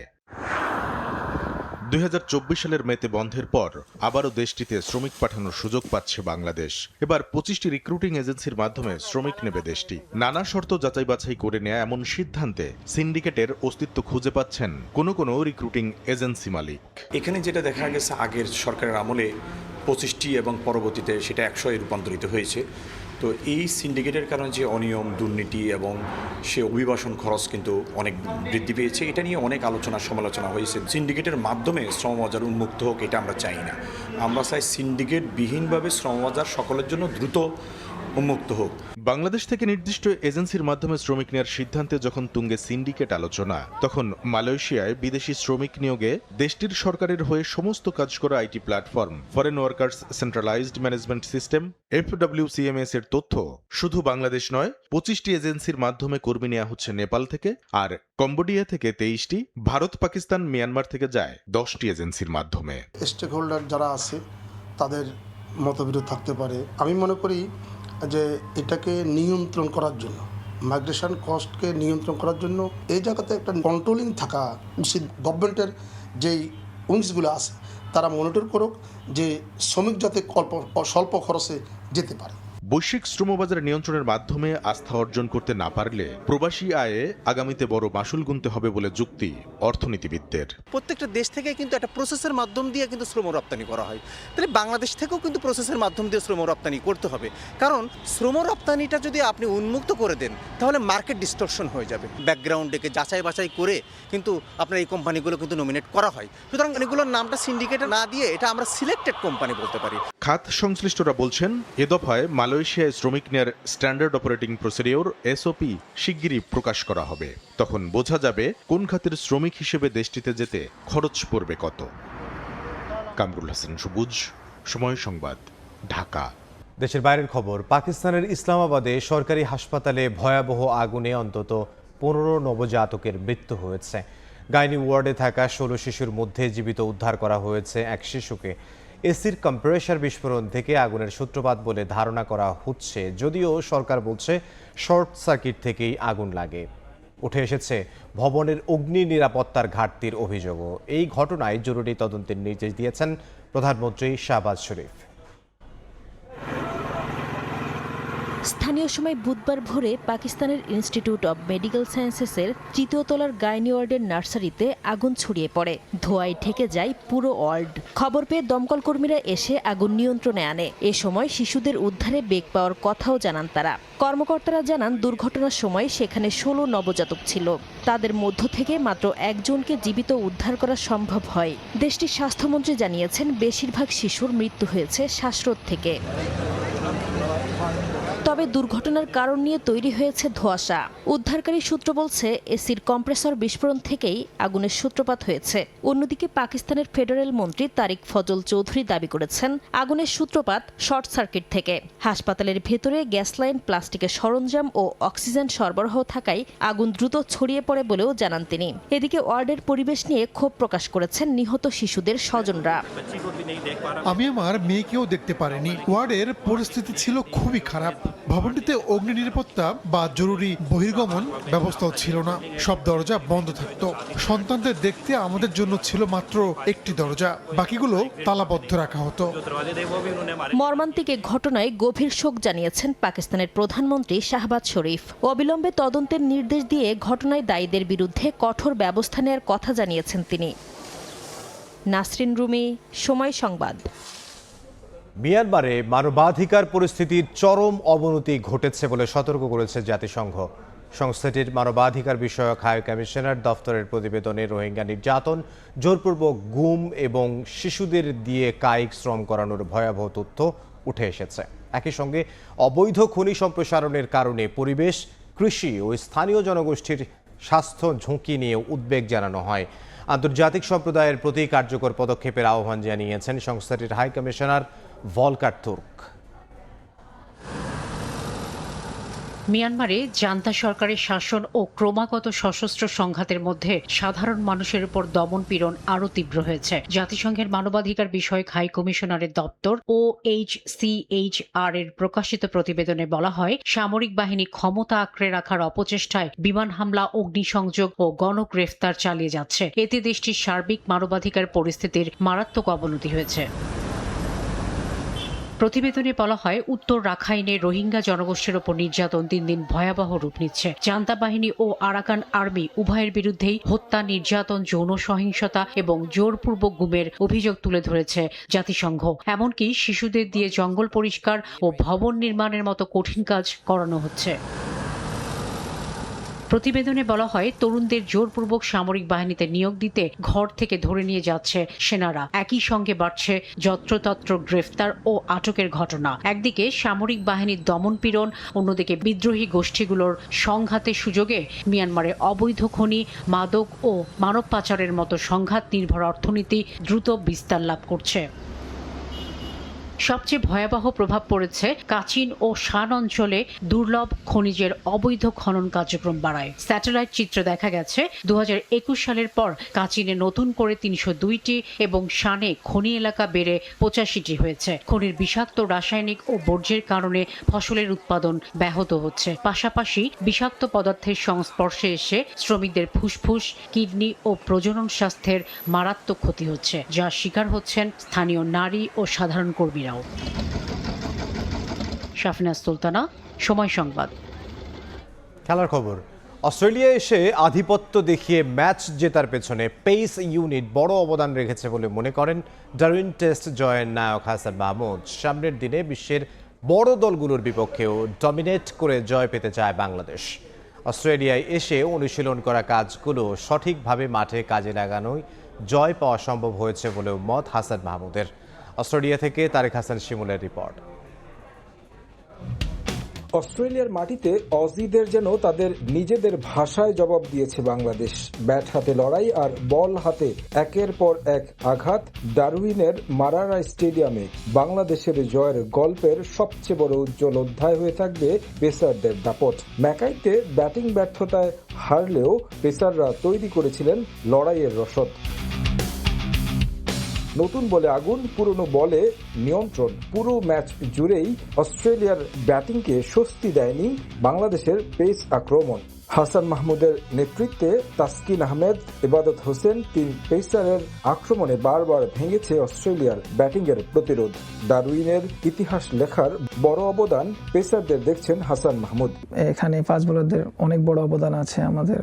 ২০২৪ সালের মেতে বন্ধের পর আবারও দেশটিতে শ্রমিক পাঠানোর সুযোগ পাচ্ছে বাংলাদেশ। এবার ২৫টি রিক্রুটিং এজেন্সির মাধ্যমে শ্রমিক নেবে দেশটি। নানা শর্ত যাচাই বাছাই করে নেয়া এমন সিদ্ধান্তে সিন্ডিকেটের অস্তিত্ব খুঁজে পাচ্ছেন কোনো রিক্রুটিং এজেন্সি মালিক। এখানে যেটা দেখা গেছে আগের সরকারের আমলে ২৫টি এবং পরবর্তীতে সেটা ১০০-এ রূপান্তরিত হয়েছে। তো এই সিন্ডিকেটের কারণে যে অনিয়ম, দুর্নীতি এবং সে অভিবাসন খরচ কিন্তু অনেক বৃদ্ধি পেয়েছে। এটা নিয়ে অনেক আলোচনা সমালোচনা হয়েছে। সিন্ডিকেটের মাধ্যমে শ্রমবাজার উন্মুক্ত হোক, এটা আমরা চাই না। আমরা চাই সিন্ডিকেটবিহীনভাবে শ্রমবাজার সকলের জন্য দ্রুত উন্মুক্ত হোক। বাংলাদেশ থেকে নির্দিষ্ট এজেন্সির মাধ্যমে শ্রমিক নেওয়ার সিদ্ধান্তে যখন তুঙ্গে সিন্ডিকেট আলোচনা, তখন মালয়েশিয়ায় বিদেশি শ্রমিক নিয়োগে দেশটির সরকারের হয়ে সমস্ত কাজ করা IT platform foreign workers centralised management system FWCMS এর তথ্য শুধু বাংলাদেশ নয়, ২৫টি এজেন্সির মাধ্যমে কর্মী নেওয়া হচ্ছে নেপাল থেকে, আর কম্বোডিয়া থেকে ২৩টি, ভারত, পাকিস্তান, মিয়ানমার থেকে যায় 10টি এজেন্সির মাধ্যমে। স্টেক হোল্ডার যারা আছে তাদের মতবিরোধ থাকতে পারে। আমি মনে করি যে এটাকে নিয়ন্ত্রণ করার জন্য, মাইগ্রেশন কস্টকে নিয়ন্ত্রণ করার জন্য এই জায়গাতে একটা কন্ট্রোলিং থাকা উচিত। গভর্নমেন্টের যেই উইংসগুলো আছে তারা মনিটর করুক যে শ্রমিক যাতে স্বল্প খরচে যেতে পারে। বৈশ্বিক শ্রমবাজার নিয়ন্ত্রণের মাধ্যমে আস্থা অর্জন করতে না পারলে প্রবাসী আয়ে আগামীতে বড় মাসুল গুনতে হবে বলে যুক্তি অর্থনীতিবিদদের। প্রত্যেকটা দেশ থেকে কিন্তু একটা প্রসেসের মাধ্যম দিয়ে কিন্তু শ্রম রপ্তানি করা হয়, তাহলে বাংলাদেশ থেকেও কিন্তু প্রসেসের মাধ্যম দিয়ে শ্রম রপ্তানি করতে হবে। কারণ শ্রম রপ্তানিটা যদি আপনি উন্মুক্ত করে দেন তাহলে মার্কেট ডিস্টরশন হয়ে যাবে। ব্যাকগ্রাউন্ডে যাচাই বাছাই করে কিন্তু আপনার এই কোম্পানিগুলো কিন্তু নমিনেট করা হয়। সুতরাং এগুলোর নামটা সিন্ডিকেট না দিয়ে এটা আমরা সিলেক্টেড কোম্পানি বলতে পারি। খাত সংশ্লিষ্টরা বলছেন এ দফায় মালয়েশিয়ায় শ্রমিক নেয়ার স্ট্যান্ডার্ড অপারেটিং প্রসিডিওর SOP শিগগিরই প্রকাশ করা হবে। তখন বোঝা যাবে কোন খাতের শ্রমিক হিসেবে দেশটিতে যেতে খরচ পড়বে কত। কামরুল হাসান সবুজ, সময় সংবাদ, ঢাকা। দেশের বাইরের খবর। পাকিস্তানের ইসলামাবাদে সরকারি হাসপাতালে ভয়াবহ আগুনে অন্তত 15 নবজাতকের মৃত্যু হয়েছে। গাইনি ওয়ার্ডে থাকা 16 শিশুর মধ্যে জীবিত উদ্ধার করা হয়েছে এক শিশুকে। এসির কম্প্রেসার বিস্ফোরণ থেকে আগুনের সূত্রপাত বলে ধারণা করা হচ্ছে, যদিও সরকার বলছে শর্ট সার্কিট থেকেই আগুন লাগে। উঠে এসেছে ভবনের অগ্নি নিরাপত্তার ঘাটতির অভিযোগও। এই ঘটনায় জরুরি তদন্তের নির্দেশ দিয়েছেন প্রধানমন্ত্রী শাহবাজ শরীফ। স্থানীয় সময় বুধবার ভোরে পাকিস্তানের ইনস্টিটিউট অব মেডিকেল সায়েন্সেসের 3য় তলার গাইনি ওয়ার্ডের নার্সারিতে আগুন ছড়িয়ে পড়ে। ধোঁয়ায় ঢেকে যায় পুরো ওয়ার্ড। খবর পেয়ে দমকল কর্মীরা এসে আগুন নিয়ন্ত্রণে আনে। এ সময় শিশুদের উদ্ধারে বেগ পাওয়ার কথাও জানান তারা। কর্মকর্তারা জানান দুর্ঘটনার সময় সেখানে 16 নবজাতক ছিল। তাদের মধ্য থেকে মাত্র একজনকে জীবিত উদ্ধার করা সম্ভব হয়। দেশটির স্বাস্থ্যমন্ত্রী জানিয়েছেন বেশিরভাগ শিশুর মৃত্যু হয়েছে শ্বাসরোধ থেকে। তবে তবে দুর্ঘটনার কারণ নিয়ে তৈরি হয়েছে ধোঁয়াশা। উদ্ধারকারী সূত্র বলছে এসির কম্প্রেসর বিস্ফোরণ থেকেই আগুনের সূত্রপাত হয়েছে। অন্যদিকে পাকিস্তানের ফেডারেল মন্ত্রী তারিক ফজল চৌধুরী দাবি করেছেন আগুনের সূত্রপাত শর্ট সার্কিট থেকে। হাসপাতালের ভেতরে গ্যাস লাইন, প্লাস্টিকের সরঞ্জাম ও অক্সিজেন সরবরাহ থাকায় আগুন দ্রুত ছড়িয়ে পড়ে বলেও জানান তিনি। এদিকে ওয়ার্ডের পরিবেশ নিয়ে ক্ষোভ প্রকাশ করেছেন নিহত শিশুদের স্বজনরা। আমি আমার মেয়েকেও দেখতে পারিনি। ওয়ার্ডের পরিস্থিতি ছিল খুবই খারাপ। ভবনটিতে অগ্নি নিরাপত্তা বা জরুরি বহির্গমন ব্যবস্থাও ছিল না। সব দরজা বন্ধ থাকতো। সন্তানদের দেখতে আমাদের জন্য ছিল মাত্র একটি দরজা, বাকিগুলো তালাবদ্ধ রাখা হতো। মর্মান্তিক এ ঘটনায় গভীর শোক জানিয়েছেন পাকিস্তানের প্রধানমন্ত্রী শাহবাজ শরীফ। অবিলম্বে তদন্তের নির্দেশ দিয়ে ঘটনায় দায়ীদের বিরুদ্ধে কঠোর ব্যবস্থা নেওয়ার কথা জানিয়েছেন তিনি। নাসরিন রুমি, সময় সংবাদ। মিয়ানমারে মানবাধিকার পরিস্থিতির চরম অবনতি ঘটেছে বলে সতর্ক করেছে জাতিসংঘ। সংস্থাটির মানবাধিকার বিষয়ক হাই কমিশনার দফতরের প্রতিবেদনে রোহিঙ্গা নির্যাতন, জোরপূর্বক গুম এবং শিশুদের দিয়ে কায়িক শ্রম করানোর ভয়াবহ তথ্য উঠে এসেছে। একই সঙ্গে অবৈধ খনি সম্প্রসারণের কারণে পরিবেশ, কৃষি ও স্থানীয় জনগোষ্ঠীর স্বাস্থ্য ঝুঁকি নিয়ে উদ্বেগ জানানো হয়। আন্তর্জাতিক সম্প্রদায়ের প্রতি কার্যকর পদক্ষেপের আহ্বান জানিয়েছেন সংস্থাটির হাই কমিশনার ভলকার তুর্ক। মিয়ানমারে জান্তা সরকারের শাসন ও ক্রমাগত সশস্ত্র সংঘাতের মধ্যে সাধারণ মানুষের উপর দমন পীড়ন আরও তীব্র হয়েছে। জাতিসংঘের মানবাধিকার বিষয়ক হাই কমিশনারের দপ্তর OHCHR এর প্রকাশিত প্রতিবেদনে বলা হয়, সামরিক বাহিনী ক্ষমতা আঁকড়ে রাখার অপচেষ্টায় বিমান হামলা, অগ্নিসংযোগ ও গণগ্রেফতার চালিয়ে যাচ্ছে। এতে দেশটির সার্বিক মানবাধিকার পরিস্থিতির মারাত্মক অবনতি হয়েছে। প্রতিবেদনে বলা হয়, উত্তর রাখাইনে রোহিঙ্গা জনগোষ্ঠীর ওপর নির্যাতন দিন দিন ভয়াবহ রূপ নিচ্ছে। জান্তা বাহিনী ও আরাকান আর্মি উভয়ের বিরুদ্ধেই হত্যা, নির্যাতন, যৌন সহিংসতা এবং জোরপূর্বক গুমের অভিযোগ তুলে ধরেছে জাতিসংঘ। এমনকি শিশুদের দিয়ে জঙ্গল পরিষ্কার ও ভবন নির্মাণের মতো কঠিন কাজ করানো হচ্ছে। প্রতিবেদনে বলা হয়, তরুণদের জোরপূর্বক সামরিক বাহিনীতে নিয়োগ দিতে ঘর থেকে ধরে নিয়ে যাচ্ছে সেনারা। একই সঙ্গে বাড়ছে যত্রতত্র গ্রেফতার ও আটকের ঘটনা। একদিকে সামরিক বাহিনীর দমনপীড়ন, অন্যদিকে বিদ্রোহী গোষ্ঠীগুলোর সংঘাতের সুযোগে মিয়ানমারে অবৈধ খনি, মাদক ও মানব পাচারের মতো সংঘাত নির্ভর অর্থনীতি দ্রুত বিস্তার লাভ করছে। সবচেয়ে ভয়াবহ প্রভাব পড়েছে কাচিন ও শান অঞ্চলে দুর্লভ খনিজের অবৈধ খনন কার্যক্রম বাড়ায়। স্যাটেলাইট চিত্রে দেখা গেছে 2021 সালের পর কাচিনে নতুন করে 302টি এবং শানে খনি এলাকা বেড়ে 85টি হয়েছে। খনির বিষাক্ত রাসায়নিক ও বর্জ্যের কারণে ফসলের উৎপাদন ব্যাহত হচ্ছে। পাশাপাশি বিষাক্ত পদার্থের সংস্পর্শে এসে শ্রমিকদের ফুসফুস, কিডনি ও প্রজনন স্বাস্থ্যের মারাত্মক ক্ষতি হচ্ছে, যার শিকার হচ্ছেন স্থানীয় নারী ও সাধারণ কর্মীরা। শাফিনা সুলতানা, সময় সংবাদ। খেলার খবর। অস্ট্রেলিয়া এসে আধিপত্য দেখিয়ে ম্যাচ জেতার পেছনে পেস ইউনিট বড় অবদান রেখেছে বলে মনে করেন ডারউইন টেস্ট জয়ের নায়ক হাসান মাহমুদ। সামনের দিনে বিশ্বের বড় দলগুলোর বিপক্ষেও ডমিনেট করে জয় পেতে চায় বাংলাদেশ। অস্ট্রেলিয়ায় এসে অনুশীলন করা কাজগুলো সঠিকভাবে মাঠে কাজে লাগানোই জয় পাওয়া সম্ভব হয়েছে বলেও মত হাসান মাহমুদের। অস্ট্রেলিয়া থেকে তারেক হাসান শিমুলের রিপোর্ট। অস্ট্রেলিয়ার মাটিতে অজিদের যেন তাদের নিজেদের ভাষায় জবাব দিয়েছে বাংলাদেশ। ব্যাট হাতে লড়াই আর বল হাতে একের পর এক আঘাত। ডারউইনের মারারা স্টেডিয়ামে বাংলাদেশের জয়ের গল্পের সবচেয়ে বড় উজ্জ্বল অধ্যায় হয়ে থাকবে পেসারদের দাপট। ম্যাকাইতে ব্যাটিং ব্যর্থতায় হারলেও পেসাররা তৈরি করেছিলেন লড়াইয়ের রসদ। নতুন বলে আগুন, পুরনো বলে নিয়ন্ত্রণ। পুরো ম্যাচ জুড়েই অস্ট্রেলিয়ার ব্যাটিংকে স্বস্তি দেয়নি বাংলাদেশের পেস আক্রমণ। হাসান মাহমুদের নেতৃত্বে তাসকিন আহমেদ, ইবাদত হোসেন, তিন পেসারের আক্রমণে বারবার ভেঙেছে অস্ট্রেলিয়ার ব্যাটিংয়ের প্রতিরোধ। ডারউইনের ইতিহাস লেখার বড় অবদান পেসারদের দেখছেন হাসান মাহমুদ। এখানে ফাস্ট বোলারদের অনেক বড় অবদান আছে আমাদের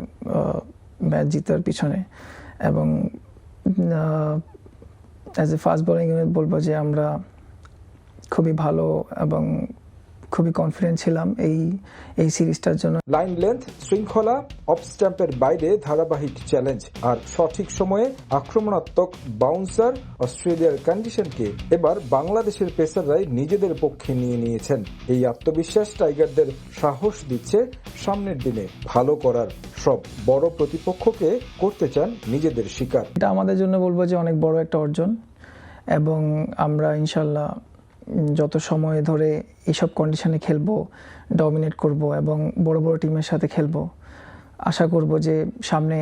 ম্যাচ জিতার পিছনে, এবং as a fast bowling unit বলবো যে আমরা খুবই ভালো এবং খুবই কনফিডেন্ট ছিলাম এই সিরিজটার জন্য। লাইন লেন্থ, শৃঙ্খলা, অফ স্ট্যাম্পের বাইরে ধারাবাহিক চ্যালেঞ্জ আর সঠিক সময়ে আক্রমণাত্মক বাউন্সার অস্ট্রেলিয়ার কন্ডিশনকে এবার বাংলাদেশের পেসাররাই নিজেদের পক্ষে নিয়ে নিয়েছেন। এই আত্মবিশ্বাস টাইগারদের সাহস দিচ্ছে সামনের দিনে ভালো করার। সব বড় প্রতিপক্ষকে করতে চান নিজেদের শিকার। এটা আমাদের জন্য বলবো যে অনেক বড় একটা অর্জন, এবং আমরা ইনশাল্লাহ যত সময় ধরে এইসব কন্ডিশনে খেলবো, ডমিনেট করব এবং বড় বড় টিমের সাথে খেলবো, আশা করব যে সামনে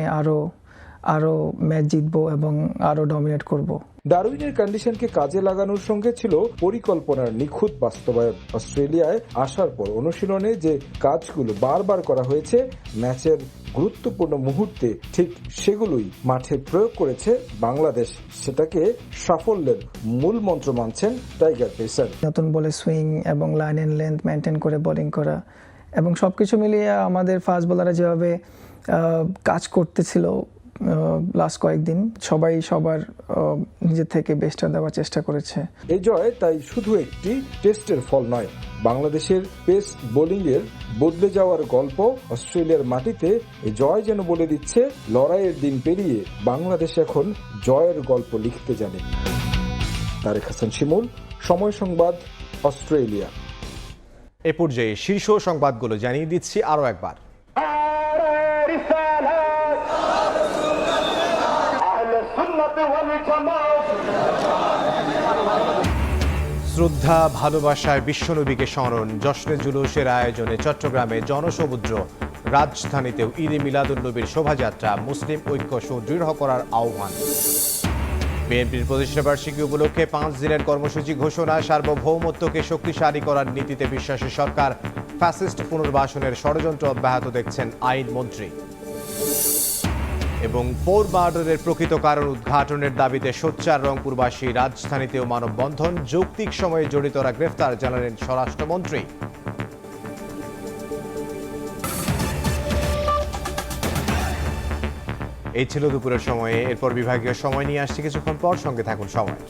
আরো ম্যাচ জিতবো এবং আরো ডমিনেট করব। ডারউইনের কন্ডিশনকে কাজে লাগানোর সঙ্গে ছিল পরিকল্পনার নিখুঁত বাস্তবায়ন। অস্ট্রেলিয়ায় আসার পর অনুশীলনে যে কাজগুলো বারবার করা হয়েছে, ম্যাচের গুরুত্বপূর্ণ মুহূর্তে ঠিক সেগুলোই মাঠে প্রয়োগ করেছে বাংলাদেশ। সেটাকে সাফল্যের মূল মন্ত্র মানছেন টাইগার পেসার। নতুন বলে সুইং এবং লাইন এন্ড লেন্থ মেনটেন করে বোলিং করা এবং সবকিছু মিলিয়ে আমাদের ফাস্ট বোলাররা যেভাবে কাজ করতেছিল লাস্ট কয়েকদিন, সবাই সবার নিজের থেকে বেস্টটা দেওয়ার চেষ্টা করেছে। এই জয় তাই শুধু একটি টেস্টের ফল নয়, বাংলাদেশের পেস বোলিংয়ের বদলে যাওয়ার গল্প। অস্ট্রেলিয়ার মাটিতে এই জয় যেন বলে দিচ্ছে লড়াইয়ের দিন পেরিয়ে বাংলাদেশ এখন জয়ের গল্প লিখতে জানে। তারেক হাসান শিমুল, সময় সংবাদ, অস্ট্রেলিয়া। এ পর্যায়ে শীর্ষ সংবাদগুলো জানিয়ে দিচ্ছি আরও একবার। শ্রদ্ধা ভালোবাসায় বিশ্বনবীকে স্মরণ, জশ্নে জুলুসের আয়োজনে চট্টগ্রামে জনসমুদ্র। রাজধানীতেও ঈদে মিলাদুন্নবীর শোভাযাত্রা, মুসলিম ঐক্য সুদৃঢ় করার আহ্বান। বিএনপির প্রতিষ্ঠাবার্ষিকী উপলক্ষে 5 দিনের কর্মসূচি ঘোষণা, সার্বভৌমত্বকে শক্তিশালী করার নীতিতে বিশ্বাসী সরকার। ফ্যাসিস্ট পুনর্বাসনের ষড়যন্ত্র অব্যাহত দেখছেন আইনমন্ত্রী। এবং পোর মার্ডারের প্রকৃত কারণ উদ্ঘাটনের দাবিতে সোচ্চার রংপুরবাসী, রাজধানীতেও মানববন্ধন। যৌক্তিক সময়ে জড়িতরা গ্রেফতার, জানালেন স্বরাষ্ট্রমন্ত্রী। এই ছিল দুপুরের সময়ে। এরপর বিভাগীয় সময় নিয়ে আসছি কিছুক্ষণ পর, সঙ্গে থাকুন সময়।